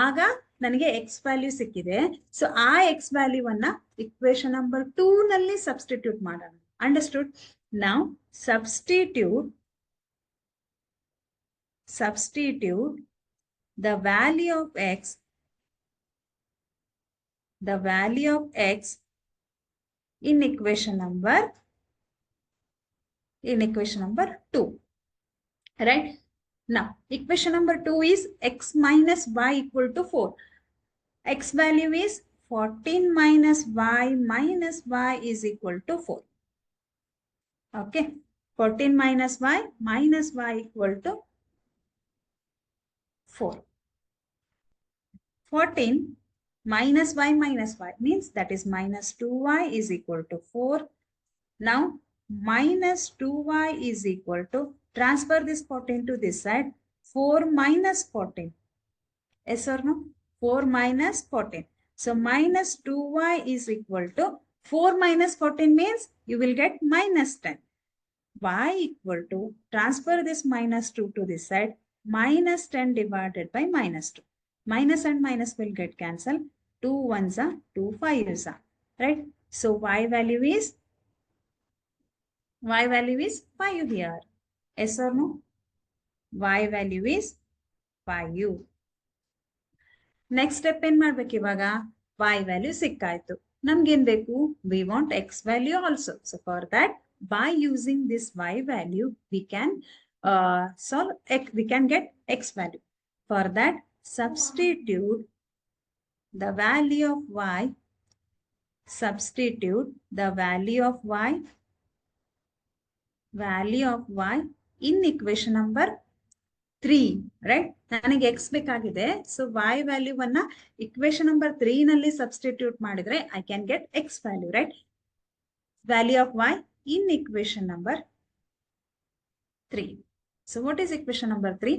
ಆಗ ನನಗೆ X value ಸಿಕ್ಕಿದೆ. So ಆ ಎಕ್ಸ್ ವ್ಯಾಲ್ಯೂವನ್ನ ಇಕ್ವೇಶನ್ ನಂಬರ್ 2 ನಲ್ಲಿ ಸಬ್ಸ್ಟಿಟ್ಯೂಟ್ ಮಾಡೋಣ. ಅಂಡರ್ಸ್ಟುಡ್? ನಾವು substitute the value of x the value of x in equation number 2. Right? Now, equation number 2 is x minus y equal to 4. X value is 14 minus y is equal to 4. Okay. 14 minus y equal to 4. 14 minus y means that is minus 2y is equal to 4. Now, minus 2y is equal to, transfer this 14 to this side, 4 minus 14. Yes or no? 4 minus 14. So, minus 2y is equal to, 4 minus 14 means you will get minus 10. Y equal to, transfer this minus 2 to this side, minus 10 divided by minus 2. Minus and minus will get cancelled. 2 ones are 2 5s are. Right? So, y value is 5 here. Yes or no? Y value is 5. Next step in ಮಾಡ್ಬೇಕು ಇವಾಗ y value ಸಿಕ್ಕಾಯ್ತು. ನಮ್ಗೇನ್ ಬೇಕು? We want x value also. So for that, by using this y value, we can get x value. For that, substitute the value of y. Substitute the value of y in equation number 3, right? ನನಗೆ x ಬೇಕಾಗಿದೆ. So y value ಅನ್ನ equation number 3 ನಲ್ಲಿ substitute ಮಾಡಿದ್ರೆ I can get x value, right? Value of y in equation number 3. So what is equation number 3?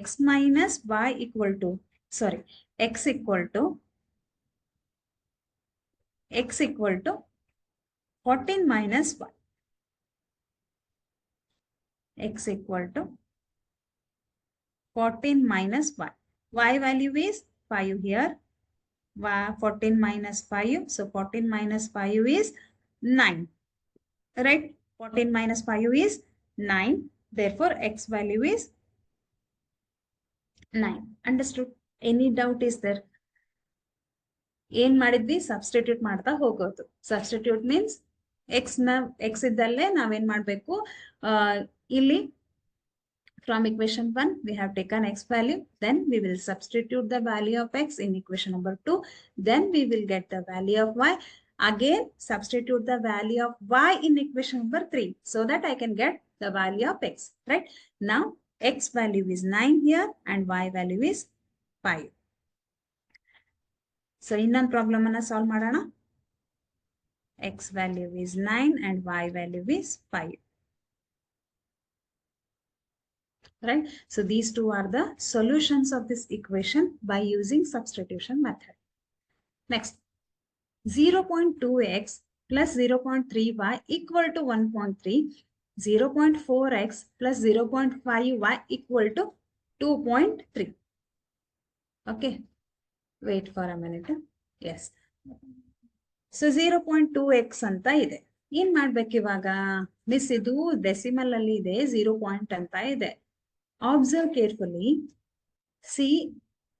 X minus y equal to, sorry, x equal to 14 minus y. X equal to 14 minus y. Y value is 5 here. 14 minus 5. So 14 minus 5 is 9. Right? 14 minus 5 is 9. Therefore, x value is 9. Understood? Any doubt is there? ಏನ್ ಮಾಡಿದ್ವಿ? Substitute ಮಾಡ್ತಾ ಹೋಗೋದು. Substitute means x ಇದ್ದಲ್ಲೇ ನಾವೇನ್ ಮಾಡ್ಬೇಕು? ಇಲ್ಲಿ from equation 1, we have taken x value. Then we will substitute the value of x in equation number 2. Then we will get the value of y. Again, substitute the value of y in equation number 3 so that I can get the value of x. Right? Now, x value is 9 here and y value is 5. So, ಇನ್ನೊಂದು problem ಅನ್ನ solve ಮಾಡೋಣ. X value is 9 and y value is 5. Right? So these two are the solutions of this equation by using substitution method. Next, 0.2x plus 0.3y equal to 1.3. 0.4x plus 0.5y equal to 2.3. Okay. Wait for a minute. Yes. So 0.2x ಅಂತ ಇದೆ. ಏನ್ ಮಾಡ್ಬೇಕು ಇವಾಗ? Miss ಇದು decimal ಅಲ್ಲಿ ಇದೆ, 0 point ಅಂತ ಇದೆ. Observe carefully. See,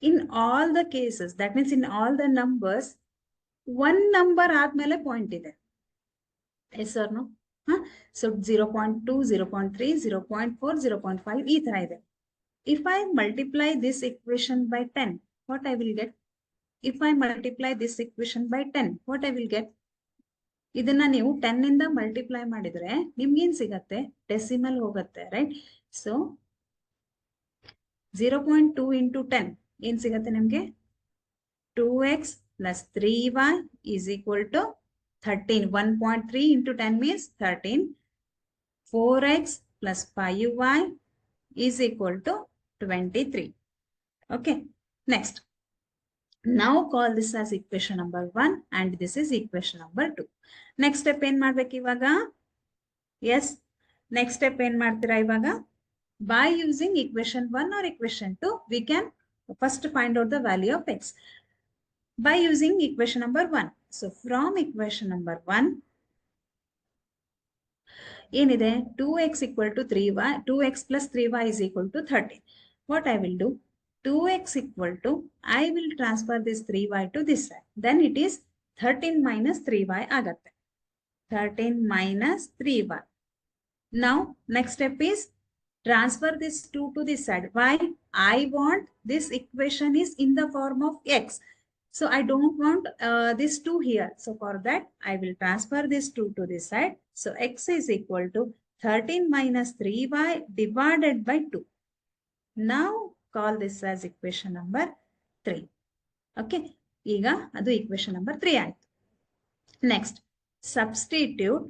in all the cases, that means in all the numbers, one number ಆದ್ಮೇಲೆ point ಇದೆ. Yes or no? So 0.2, 0.3, 0.4, 0.5 ಈ ತರ ಇದೆ. If I multiply this equation by 10, what I will get? If I multiply this equation by 10, what I will get? ಇದನ್ನ ನೀವು 10 ಇಂದ multiply ಮಾಡಿದ್ರೆ ನಿಮ್ಗೇನ್ ಸಿಗತ್ತೆ? ಡೆಸಿಮಲ್ ಹೋಗುತ್ತೆ, ರೈಟ್? ಸೊ 0.2 into 10 ಏನ್ ಸಿಗತ್ತೆ ನಿಮ್ಗೆ? 2x plus 3y is equal to 13. 1.3 into 10 means 13. 4x plus 5y is equal to 23. Okay. Next. Now call this as equation number 1 and this is equation number 2. Next step ಏನ್ ಮಾಡ್ಬೇಕು ಇವಾಗ? Yes. Next step ಏನ್ ಮಾಡ್ತೀರಾ ಇವಾಗ? By using equation 1 or equation 2, we can first find out the value of x. By using equation number 1. So, from equation number 1, ಏನಿದೆ? 2x equal to 3y, 2x plus 3y is equal to 13. What I will do? 2x equal to, I will transfer this 3y to this side. Then it is 13 minus 3y agatte. 13 minus 3y. Now, next step is transfer this 2 to this side. Why? I want this equation is in the form of x. So I don't want this 2 here. So for that, I will transfer this 2 to this side. So x is equal to 13 minus 3y divided by 2. Now call this as equation number 3. Okay. Iga adu equation number 3 ಆಯ್ತು. Next, substitute.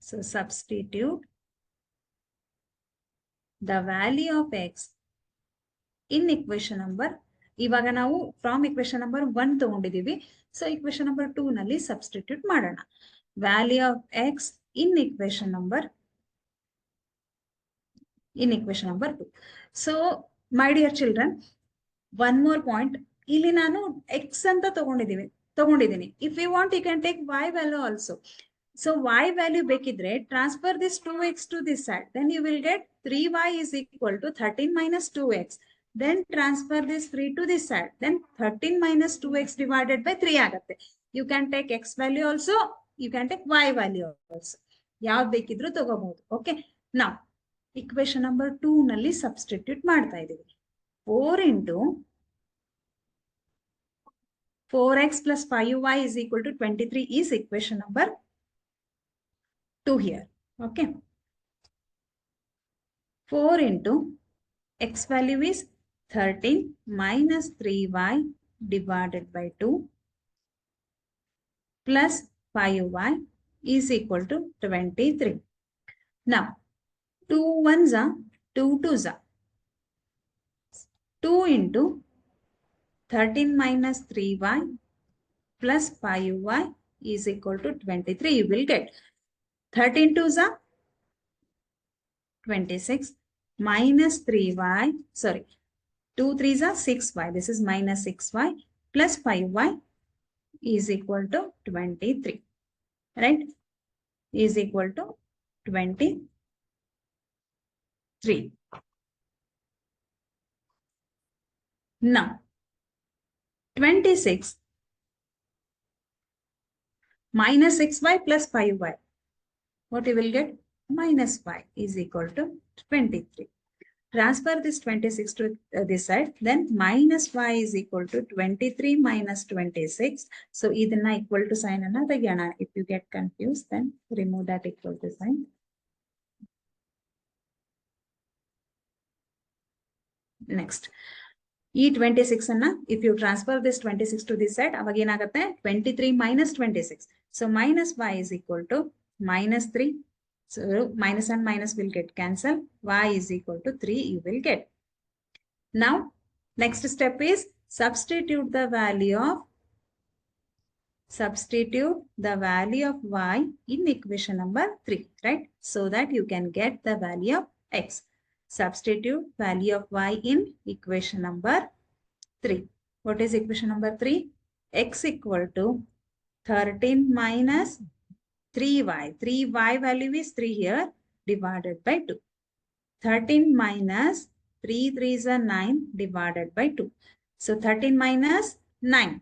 So substitute the value of x in equation number. ಇವಾಗ ನಾವು from equation number 1 ತಗೊಂಡಿದ್ದೀವಿ. So equation number 2 ನಲ್ಲಿ substitute ಮಾಡೋಣ. Value of x in equation number 2. So my dear children, one more point. ಇಲ್ಲಿ ನಾನು x ಅಂತ ತಗೊಂಡಿದ್ದೀನಿ. If you want, you can take y value also. So y value ಬೇಕಿದ್ರೆ transfer this 2x to this side. Then you will get 3y is equal to 13 minus 2x. Then transfer this 3 to this side. Then 13 minus 2x divided by 3 ಆಗುತ್ತೆ. You can take x value also. You can take y value also. ಯಾವ್ದು ಬೇಕಿದ್ರು ತಗೋಬಹುದು. Okay. Now, equation number 2 ನಲ್ಲಿ substitute ಮಾಡ್ತಾ ಇದ್ದೀವಿ. 4 into 4x plus 5y is equal to 23 is equation number 2 here. Okay. 4 into x value is 13 minus 3y divided by 2 plus 5y is equal to 23. Now, 2 ones are 2 twos are 2 into 13 minus 3y plus 5y is equal to 23. You will get 13 twos are 26 minus 3y, sorry, 2 threes are 6y. This is minus 6y plus 5y is equal to 23. Right? Is equal to 23. Now, 26 minus 6y plus 5y. What you will get? Minus y is equal to 23. Transfer this 26 to this side. Then minus y is equal to 23 minus 26. So, idana equal to sign another. If you get confused, then remove that equal to sign. Next. E26 anna, if you transfer this 26 to this side, avage enagate 23 minus 26. So minus y is equal to minus 3. So minus and minus will get cancelled. Y is equal to 3 you will get. Now, next step is substitute the value of y in equation number 3, right? So that you can get the value of x. Substitute value of y in equation number 3. What is equation number 3? X equal to 13 minus 3y. 3y value is 3 here divided by 2. 13 minus 3 3s are 9 divided by 2. So 13 minus 9.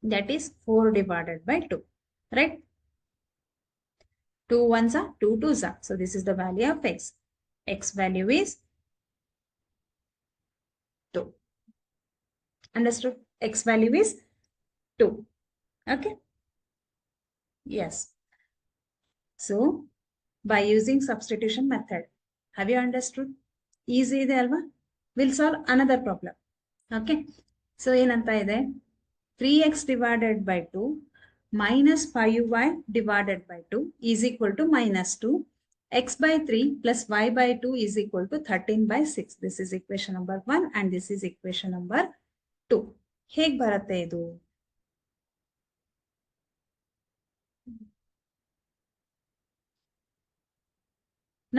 That is 4 divided by 2. Right? 2 ones are 2 twos are. So this is the value of x. X value is 2. Understood? X value is 2. Okay? Yes. So, by using substitution method, have you understood? Easy ಇದೆ ಅಲ್ವಾ? We'll solve another problem. Okay? So, ಏನಂತ ಇದೆ? 3x divided by 2 minus 5y divided by 2 is equal to minus 2. X by 3 plus y by 2 is equal to 13 by 6. This is equation number 1 and this is equation number 2. ಹೇಗೆ ಬರುತ್ತೆ ಇದು?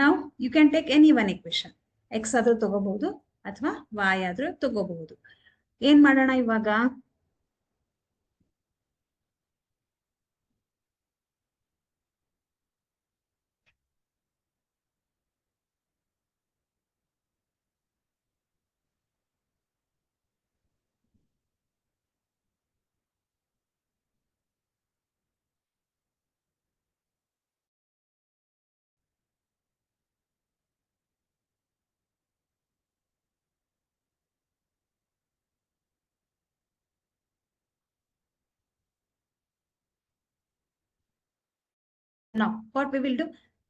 Now, you can take any one equation. X ಆದ್ರೂ ತಗೋಬಹುದು ಅಥವಾ y ಆದ್ರೂ ತಗೋಬಹುದು. ಏನ್ ಮಾಡೋಣ ಇವಾಗ? Now what we will do,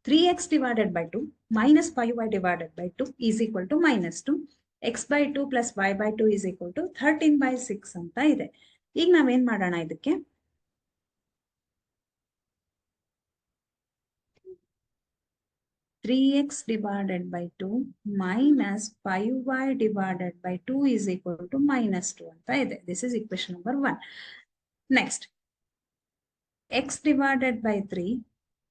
3x divided by 2 minus 5y divided by 2 is equal to minus 2. x by 2 plus y by 2 is equal to 13 by 6 ಅಂತ ಇದೆ. ಈಗ ನಾವೇನ್ ಮಾಡೋಣ ಇದಕ್ಕೆ, 3x divided by 2 minus 5y divided by 2 is equal to minus 2 ಅಂತ ಇದೆ. This is equation number 1. Next, x divided by 3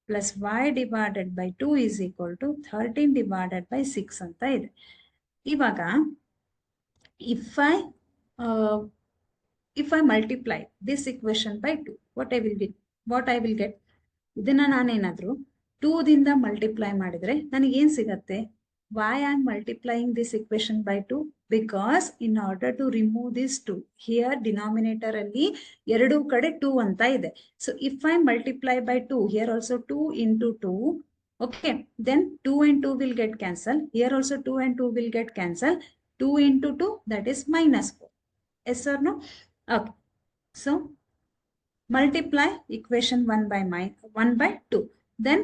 plus y divided by 2 is equal to 13 divided by 6 ಅಂತ ಇದೆ. ಇವಾಗ if I multiply this equation by 2, what I will get, ಇದನ್ನ ನಾನೇನಾದ್ರೂ 2 ದಿಂದ multiply ಮಾಡಿದ್ರೆ ನನಗೆ ಏನ್ ಸಿಗತ್ತೆ? Why I am multiplying this equation by 2? Because in order to remove this 2, here denominator ಅಲ್ಲಿ ಎರಡು ಕಡೆ 2 ಅಂತ ಇದೆ. So if I multiply by 2, here also 2 into 2, okay, then 2 and 2 will get cancelled. Here also 2 and 2 will get cancelled. 2 into 2, that is minus 4. Yes or no? Okay. So multiply equation 1 by 2. Then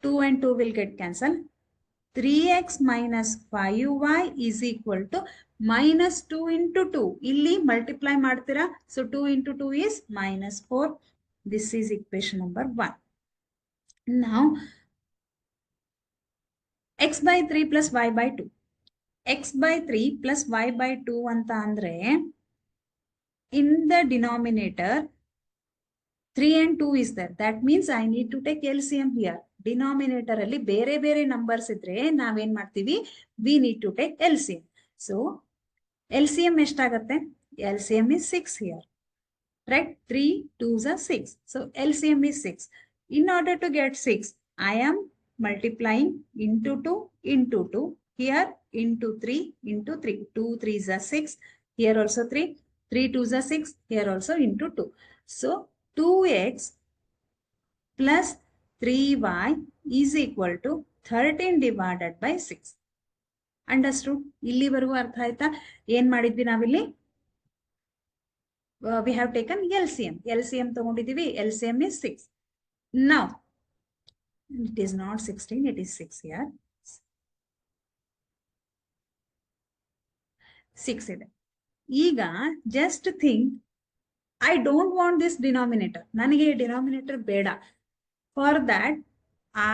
2 and 2 will get cancelled. 3x minus 5y is equal to minus 2 into 2. Illi multiply ಮಾಡ್ತೀರಾ. So 2 into 2 is minus 4. This is equation number 1. Now x by 3 plus y by 2. x by 3 plus y by 2 ಅಂತ ಅಂದ್ರೆ in the denominator 3 and 2 is there. That means I need to take LCM here. Denominator ಅಲ್ಲಿ ಬೇರೆ ಬೇರೆ numbers ಇದ್ರೆ ನಾವೇನ್ ಮಾಡ್ತೀವಿ, we need to take LCM. So LCM ಎಷ್ಟಾಗತ್ತೆ? LCM is 6 here, right? 3 2s are 6. So LCM is 6. In order to get 6, I am multiplying into 2 into 2, here into 3 into 3. 2 3s are 6. Here also 3. 3 2s are 6. Here also into 2. So 2x plus 3y is equal to 13 divided by 6. Understood? ಇಲ್ಲಿವರೆಗೂ ಅರ್ಥ ಆಯ್ತಾ? ಏನ್ ಮಾಡಿದ್ವಿ ನಾವಿಲ್ಲಿ? We have taken LCM. LCM ತಗೊಂಡಿದ್ದೀವಿ. LCM is 6. Now, it is not 16, it is 6 here. 6 ಇದೆ. ಈಗ just think, I don't want this denominator. ನನಗೆ denominator ಬೇಡ. For that,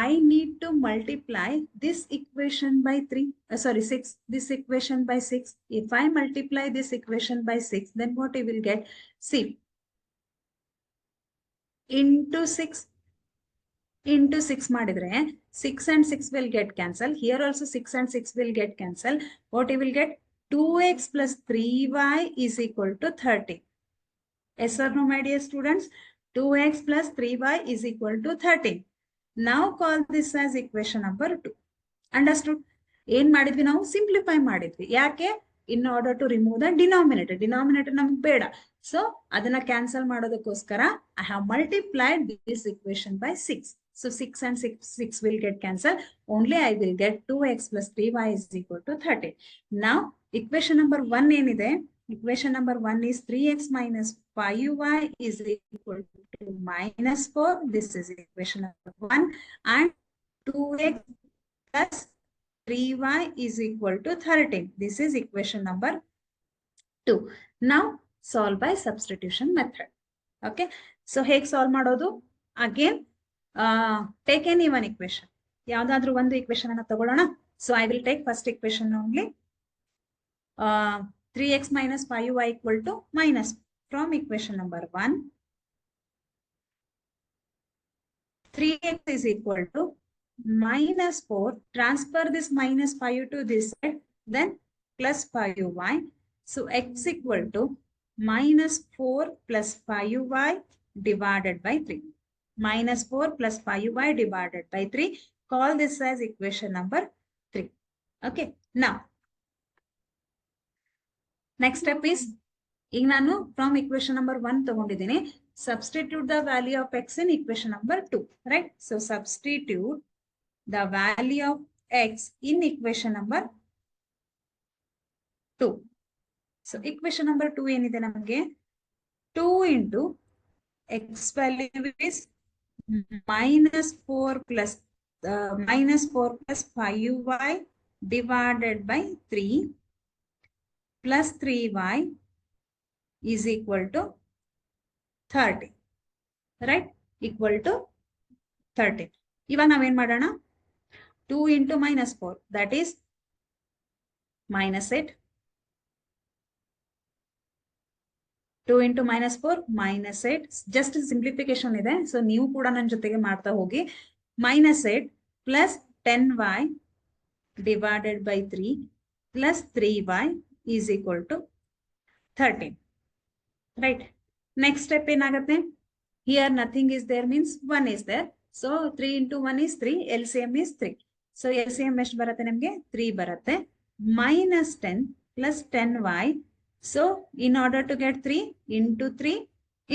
I need to multiply this equation by 6. This equation by 6. If I multiply this equation by 6, then what I will get? See, into 6 ಮಾಡಿದ್ರೆ 6 and 6 will get cancelled. Here also 6 and 6 will get cancelled. What I will get? 2x plus 3y is equal to 30. Yes or no, my dear students? 2x plus 3y is equal to 30. Now call this as equation number 2. Understood? ಏನ್ ಮಾಡಿದ್ವಿ ನಾವು? Simplify ಮಾಡಿದ್ವಿ. ಯಾಕೆ? In order to remove the denominator. Denominator ನಮ್ಗೆ ಬೇಡ. So ಅದನ್ನ cancel ಮಾಡೋದಕ್ಕೋಸ್ಕರ I have multiplied this equation by 6. So 6 and 6 will get cancelled. Only I will get 2x plus 3y is equal to 30. Now equation number 1 ಏನಿದೆ? Equation number 1 is 3x minus 5y is equal to minus 4. This is equation number 1. And 2x plus 3y is equal to 13. This is equation number 2. Now solve by substitution method. Okay. So ಹೇಗೆ solve ಮಾಡೋದು? Again, take any one equation. ಯಾವ್ದಾದ್ರೂ ಒಂದು equation ಅನ್ನ ತಗೊಳ್ಳೋಣ. So I will take first equation only. 3x minus 5y equal to minus from equation number 1. 3x is equal to minus 4. Transfer this minus 5 to this side. Then plus 5y. So x equal to minus 4 plus 5y divided by 3. Minus 4 plus 5y divided by 3. Call this as equation number 3. Okay. Now, next step is, ಈಗ ನಾನು from equation number 1 ತಗೊಂಡಿದ್ದೀನಿ. Substitute the value of x in equation number 2. Right? So substitute the value of x in equation number 2. So equation number 2 ಏನಿದೆ ನಮಗೆ? 2 into x value is minus 4 plus 5y divided by 3 plus 3y is equal to 30, right? Equal to 30. ಇವಾಗ ನಾವೇನ್ ಮಾಡೋಣ? 2 into minus 4, that is minus 8. 2 into minus 4 minus 8. Just simplification ಇದೆ. So ನೀವು ಕೂಡ ನನ್ನ ಜೊತೆಗೆ ಮಾಡ್ತಾ ಹೋಗಿ. Minus 8 plus 10y divided by 3 plus 3y is equal to 13. Right? Next step ಏನಾಗುತ್ತೆ? Here nothing is there means 1 is there. So 3 into 1 is 3. LCM is 3. So LCM ಎಷ್ಟು ಬರುತ್ತೆ ನಿಮಗೆ? 3 ಬರುತ್ತೆ. Minus 10 plus 10y. So in order to get 3 into 3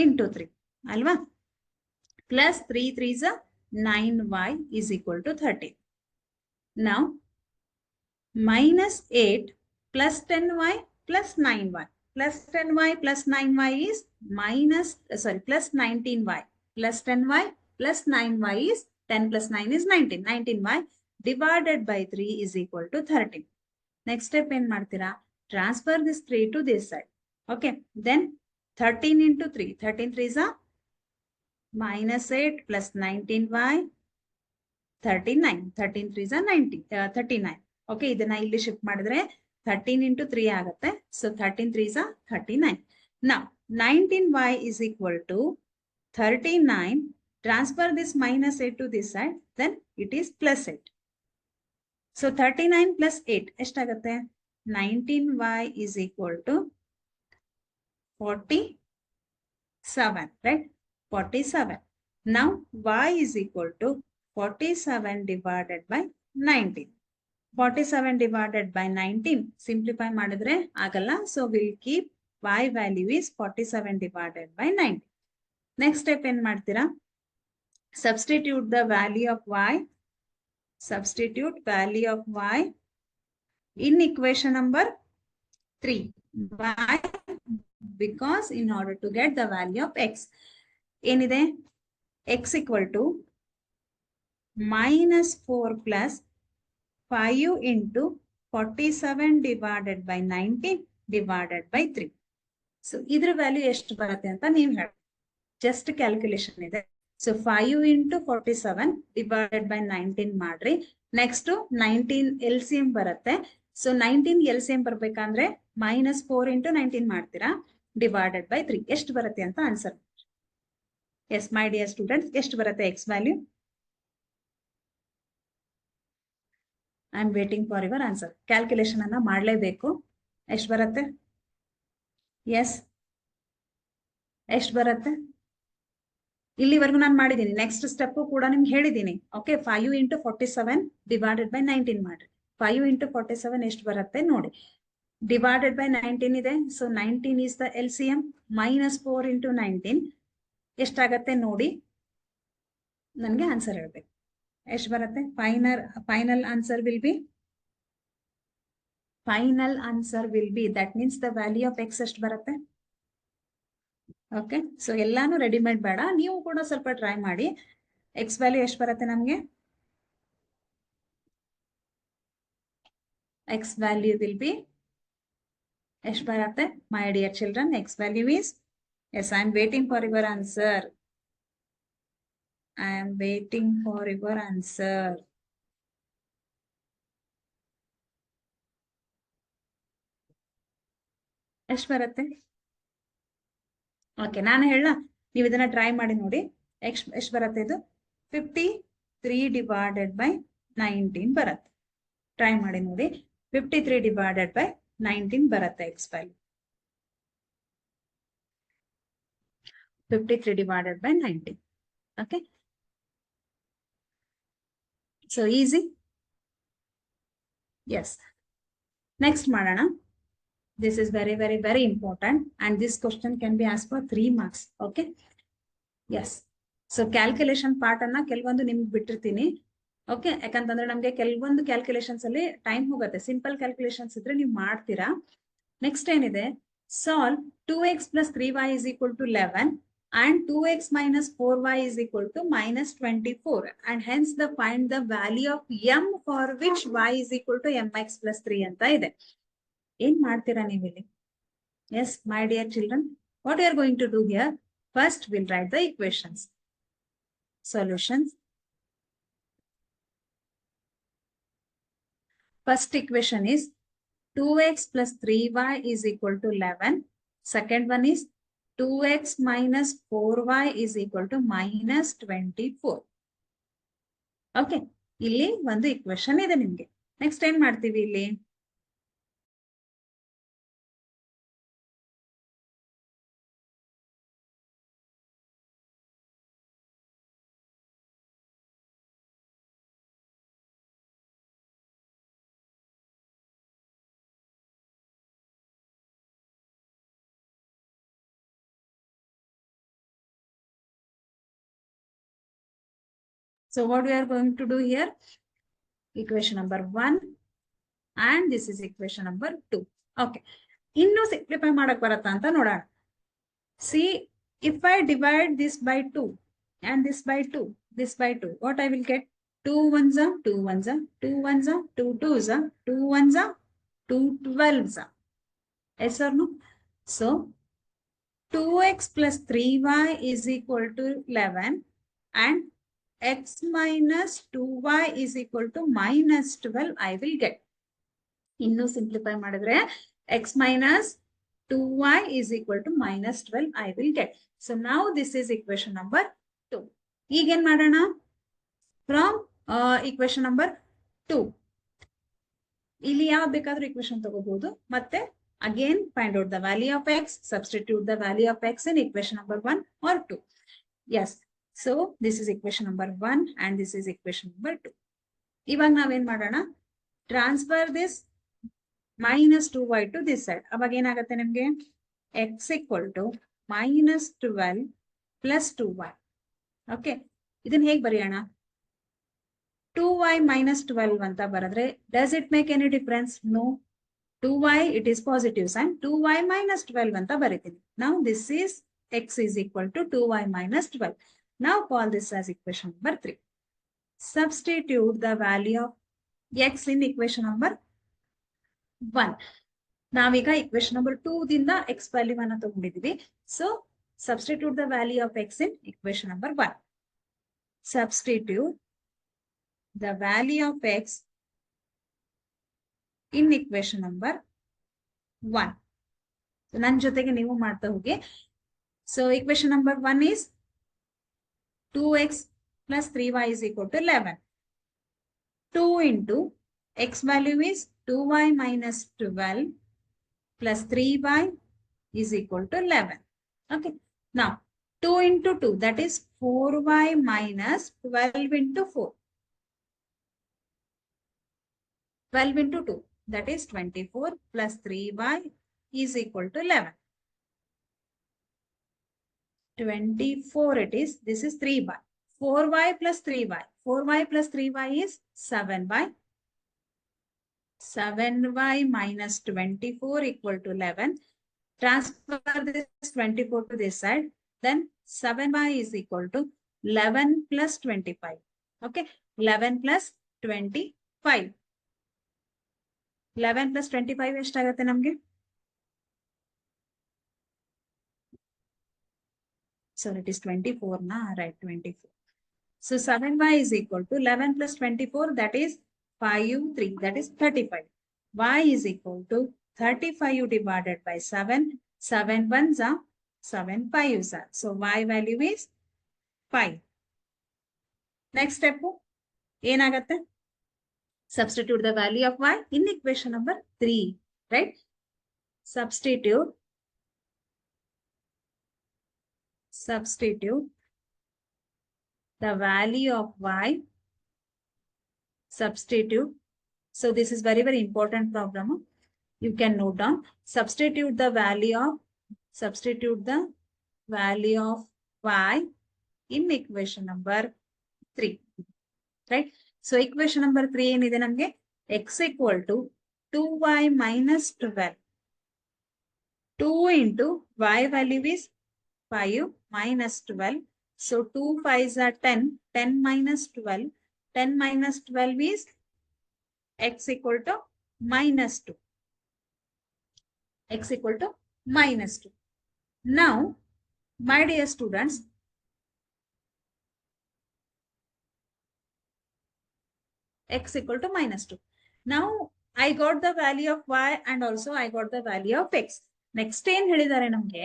into 3. Alva? Plus 3 3 is a 9y is equal to 30. Now minus 8 plus 10y plus 9y. Plus 10y plus 9y is plus 19y. Plus 10y plus 9y is 10 plus 9 is 19. 19y divided by 3 is equal to 13. Next step in martira. Transfer this 3 to this side. Okay. Then 13 into 3. 13 3 is a minus 8 plus 19y. 39. 13 3 is a 39. Okay. Then I will shift madre. 13 into 3 agate. So 13 3 is a 39. Now 19y is equal to 39. Transfer this minus 8 to this side. Then it is plus 8. So 39 plus 8. Eshtagate? 19y is equal to 47. Right? 47. Now y is equal to 47 divided by 19. 47 divided by 19. Simplify madidre agalla. So we'll keep y value is 47 divided by 19. Next step in martira. Substitute the value of y. Substitute value of y in equation number 3. Why? Because in order to get the value of x. Enide? X equal to minus 4 plus 5 into 47 divided by 19 divided by 3. So, idra value ಎಷ್ಟು ಬರುತ್ತೆ ಅಂತ ನೀವು ಹೇಳಿ. Just calculation ಇದೆ. So, 5 into 47 divided by 19 ಮಾಡ್ರಿ. Next 19 LCM ಬರುತ್ತೆ. So, 19 LCM ಬರ್ಬೇಕಂದ್ರೆ minus 4 into 19 ಮಾಡ್ತೀರಾ. Divided by 3. ಎಷ್ಟು ಬರುತ್ತೆ ಅಂತ answer. Yes, my dear students, ಎಷ್ಟು ಬರುತ್ತೆ x value? I am waiting for your answer. Calculation ಅನ್ನ ಮಾಡಲೇಬೇಕು. ಎಷ್ಟು ಬರುತ್ತೆ? Yes. ಎಷ್ಟು ಬರುತ್ತೆ? ಇಲ್ಲಿವರೆಗೂ ನಾನು ಮಾಡಿದ್ದೀನಿ. ನೆಕ್ಸ್ಟ್ ಸ್ಟೆಪ್ ಕೂಡ ನಿಮ್ಗೆ ಹೇಳಿದ್ದೀನಿ. ಓಕೆ, 5 into 47 divided by 19 ಮಾಡ್ರಿ. 5 into 47 ಎಷ್ಟು ಬರುತ್ತೆ ನೋಡಿ. Divided by 19 ಇದೆ. So 19 is the LCM. Minus 4 into 19 ಎಷ್ಟಾಗತ್ತೆ ನೋಡಿ. ನನಗೆ ಆನ್ಸರ್ ಹೇಳ್ಬೇಕು. ಎಷ್ಟು ಬರುತ್ತೆ? Final answer will be that means the value of x ಎಷ್ಟು ಬರುತ್ತೆ? ಓಕೆ, ಸೊ ಎಲ್ಲಾನು ರೆಡಿಮೇಡ್ ಬೇಡ, ನೀವು ಕೂಡ ಸ್ವಲ್ಪ ಟ್ರೈ ಮಾಡಿ. x ವ್ಯಾಲ್ಯೂ ಎಷ್ಟು ಬರುತ್ತೆ ನಮಗೆ? x value will be ಎಷ್ಟು ಬರುತ್ತೆ my dear children? X value is, yes, I am waiting for your answer. I am waiting for your answer. ಎಷ್ಟು ಬರುತ್ತೆ? ಓಕೆ, ನಾನು ಹೇಳ, ನೀವು ಇದನ್ನ ಟ್ರೈ ಮಾಡಿ ನೋಡಿ. ಎಷ್ಟು ಬರುತ್ತೆ ಇದು? 53 divided by 19 ಬರುತ್ತೆ. ಟ್ರೈ ಮಾಡಿ ನೋಡಿ. 53 divided by 19 ಬರುತ್ತೆ x value. 53 divided by 19. Okay. So easy. Yes. Next ಮಾಡೋಣ. This is very, very, very important. And this question can be asked for 3 marks. Okay. Yes. So calculation part ಅನ್ನ ಕೆಲವೊಂದು ನಿಮ್ಗೆ ಬಿಟ್ಟಿರ್ತೀನಿ. Okay, ಯಾಕಂತಂದ್ರೆ ನಮ್ಗೆ ಕೆಲವೊಂದು calculations ಅಲ್ಲಿ time ಹೋಗುತ್ತೆ. Simple calculations ಇದ್ರೆ ನೀವು ಮಾಡ್ತೀರಾ. ನೆಕ್ಸ್ಟ್ ಏನಿದೆ? Solve 2x plus 3y is equal to 11 and 2x minus 4y is equal to minus 24. And hence the find the value of m for which y is equal to mx plus 3 ಅಂತ ಇದೆ. ಏನ್ ಮಾಡ್ತೀರಾ ನೀವಿಲ್ಲಿ? Yes, my dear children, what you are going to do here? First, we'll write the equations. Solutions. First equation is 2x plus 3y is equal to 11. Second one is 2x minus 4y is equal to minus 24. Okay. ಇಲ್ಲಿ ಒಂದು equation ಇದೆ ನಿಮ್ಗೆ. Next ಏನ್ ಮಾಡ್ತೀವಿ ಇಲ್ಲಿ? So what we are going to do here? Equation number 1 and this is equation number 2. Okay. ಇನ್ನು simplify ಮಾಡಕ್ ಬರತ್ತಾ ಅಂತ ನೋಡೋಣ. See, if I divide this by 2 and this by 2, this by 2, what I will get? 2 ones are 2 ones are 2 ones are 2 twos are 2 ones are 2 12s are. Yes or no? So 2x plus 3y is equal to 11 and x minus 2y is equal to minus 12 I will get. ಇನ್ನು simplify ಮಾಡಿದ್ರೆ x minus 2y is equal to minus 12 I will get. So now this is equation number 2. ಈಗ ಏನ್ ಮಾಡೋಣ? From equation number 2. ಇಲ್ಲಿ ಯಾವ್ದು ಬೇಕಾದ್ರೂ equation ತಗೋಬಹುದು. ಮತ್ತೆ again find out the value of x, substitute the value of x in equation number 1 or 2. Yes. So this is equation number 1 and this is equation number 2. ಇವಾಗ ನಾವೇನ್ ಮಾಡೋಣ? Transfer this minus 2y to this side. ಅವಾಗ ಏನಾಗುತ್ತೆ ನಿಮ್ಗೆ? x equal to minus 12 plus 2y. Okay. ಇದನ್ನ ಹೇಗೆ ಬರೆಯೋಣ? 2y minus 12 ಅಂತ ಬರೆದ್ರೆ does it make any difference? No. 2y it is positive sign. 2y minus 12 ಅಂತ ಬರೀತೀನಿ. Now this is x is equal to 2y minus 12. Now call this as equation number 3. Substitute the value of x in equation number 1. ನಾವೀಗ equation number 2 ದಿಂದ x value ಅನ್ನು ತಗೊಂಡಿದ್ದೀವಿ. So substitute the value of x in equation number 1. Substitute the value of x in equation number 1. So ನನ್ನ ಜೊತೆಗೆ ನೀವು ಮಾಡ್ತಾ ಹೋಗಿ. So equation number 1 is 2x plus 3y is equal to 11. 2 into x value is 2y minus 12 plus 3y is equal to 11. Okay. Now 2 into 2 that is 4y minus 12 into 4. 12 into 2 that is 24 plus 3y is equal to 11. 24 it is. This is 3y. 4y plus 3y. 4y plus 3y is 7y. 7y minus 24 equal to 11. Transfer this 24 to this side. Then 7y is equal to 11 plus 25. Okay. 11 plus 25. 11 plus 25 ಎಷ್ಟಾಗುತ್ತೆ ನಮಗೆ? So it is 24 na, right? 24. So 7y is equal to 11 plus 24 that is 5, 3 that is 35. Y is equal to 35 divided by 7. 7 ones are 7 5s are. So y value is 5. Next step ಏನಾಗುತ್ತೆ? Substitute the value of y in equation number 3, right? Substitute the value of y. Substitute. So this is very, very important problem. You can note down. Substitute the value of y in equation number 3. Right? So equation number 3 ಏನಿದೆ ನಮಗೆ? X equal to 2y minus 12. 2 into y value is 5 minus 12. So 2 5s are 10. 10 minus 12. 10 minus 12 is x equal to minus 2. X equal to minus 2. Now, my dear students, x equal to minus 2. Now, I got the value of y and also I got the value of x. Next ಏನು ಹೇಳಿದ್ದಾರೆ ನಮಗೆ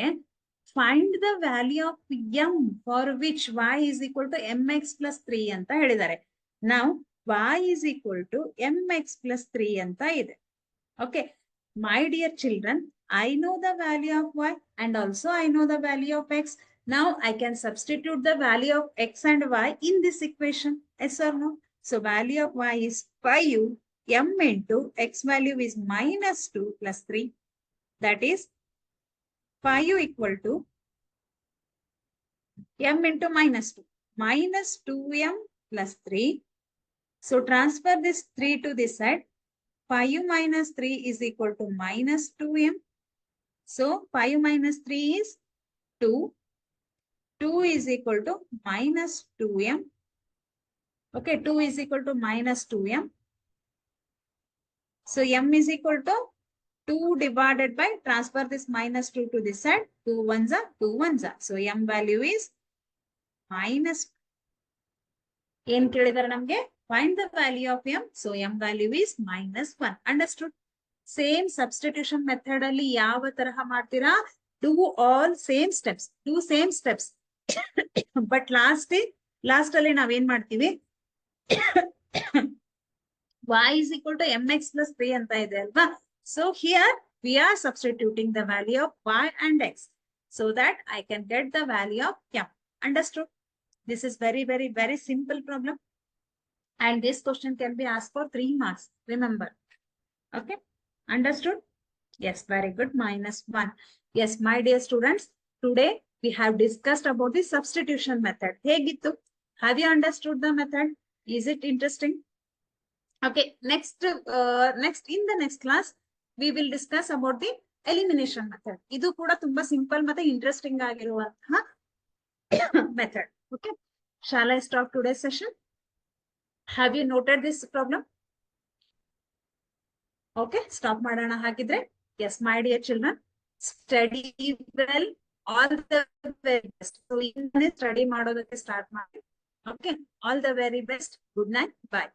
find the value of m for which y is equal to mx plus 3 ಅಂತ ಹೇಳಿದ್ದಾರೆ. Now, y is equal to mx plus 3 ಅಂತ ಇದೆ. Okay. My dear children, I know the value of y and also I know the value of x. Now I can substitute the value of x and y in this equation. Yes or no? So value of y is 5 m into x value is minus 2 plus 3. That is 5 equal to m into minus 2. Minus 2m plus 3. So transfer this 3 to this side. 5 minus 3 is equal to minus 2m. So 5 minus 3 is 2. 2 is equal to minus 2m. Okay, 2 is equal to minus 2m. So m is equal to 2 divided by, transfer this minus 2 to this side. 2 ones are 2 ones are. So m value is minus. ಏನು ಕೇಳಿದಾರೆ ನಮಗೆ? Find the value of m. So m value is minus 1. Understood? Same substitution method ಅಲ್ಲಿ ಯಾವ ತರಹ ಮಾಡ್ತೀರಾ? Do all same steps. Do same steps. But last ಅಲ್ಲಿ ನಾವೇನ್ ಮಾಡ್ತೀವಿ? y is equal to mx plus 3 ಅಂತ ಇದೆ ಅಲ್ವಾ? So here we are substituting the value of y and x so that I can get the value of m. Understood? This is very, very, very simple problem. And this question can be asked for 3 marks. Remember. Okay. Understood? Yes, very good. Minus 1. Yes, my dear students, today we have discussed about the substitution method. Hey Gitu, have you understood the method? Is it interesting? Okay, next in the next class, we will discuss about the elimination method. Idu kuda tumba simple ಮತ್ತೆ interesting ಆಗಿರುವಂತಹ method. Okay. Shall I stop today's session? Have you noted this problem? Okay, stop ಮಾಡೋಣ ಹಾಗಿದ್ರೆ. Yes, my dear children, study well, all the very best. So, study ಮಾಡೋದಕ್ಕೆ start ಮಾಡಿ. Okay, all the very best. Good night. Bye.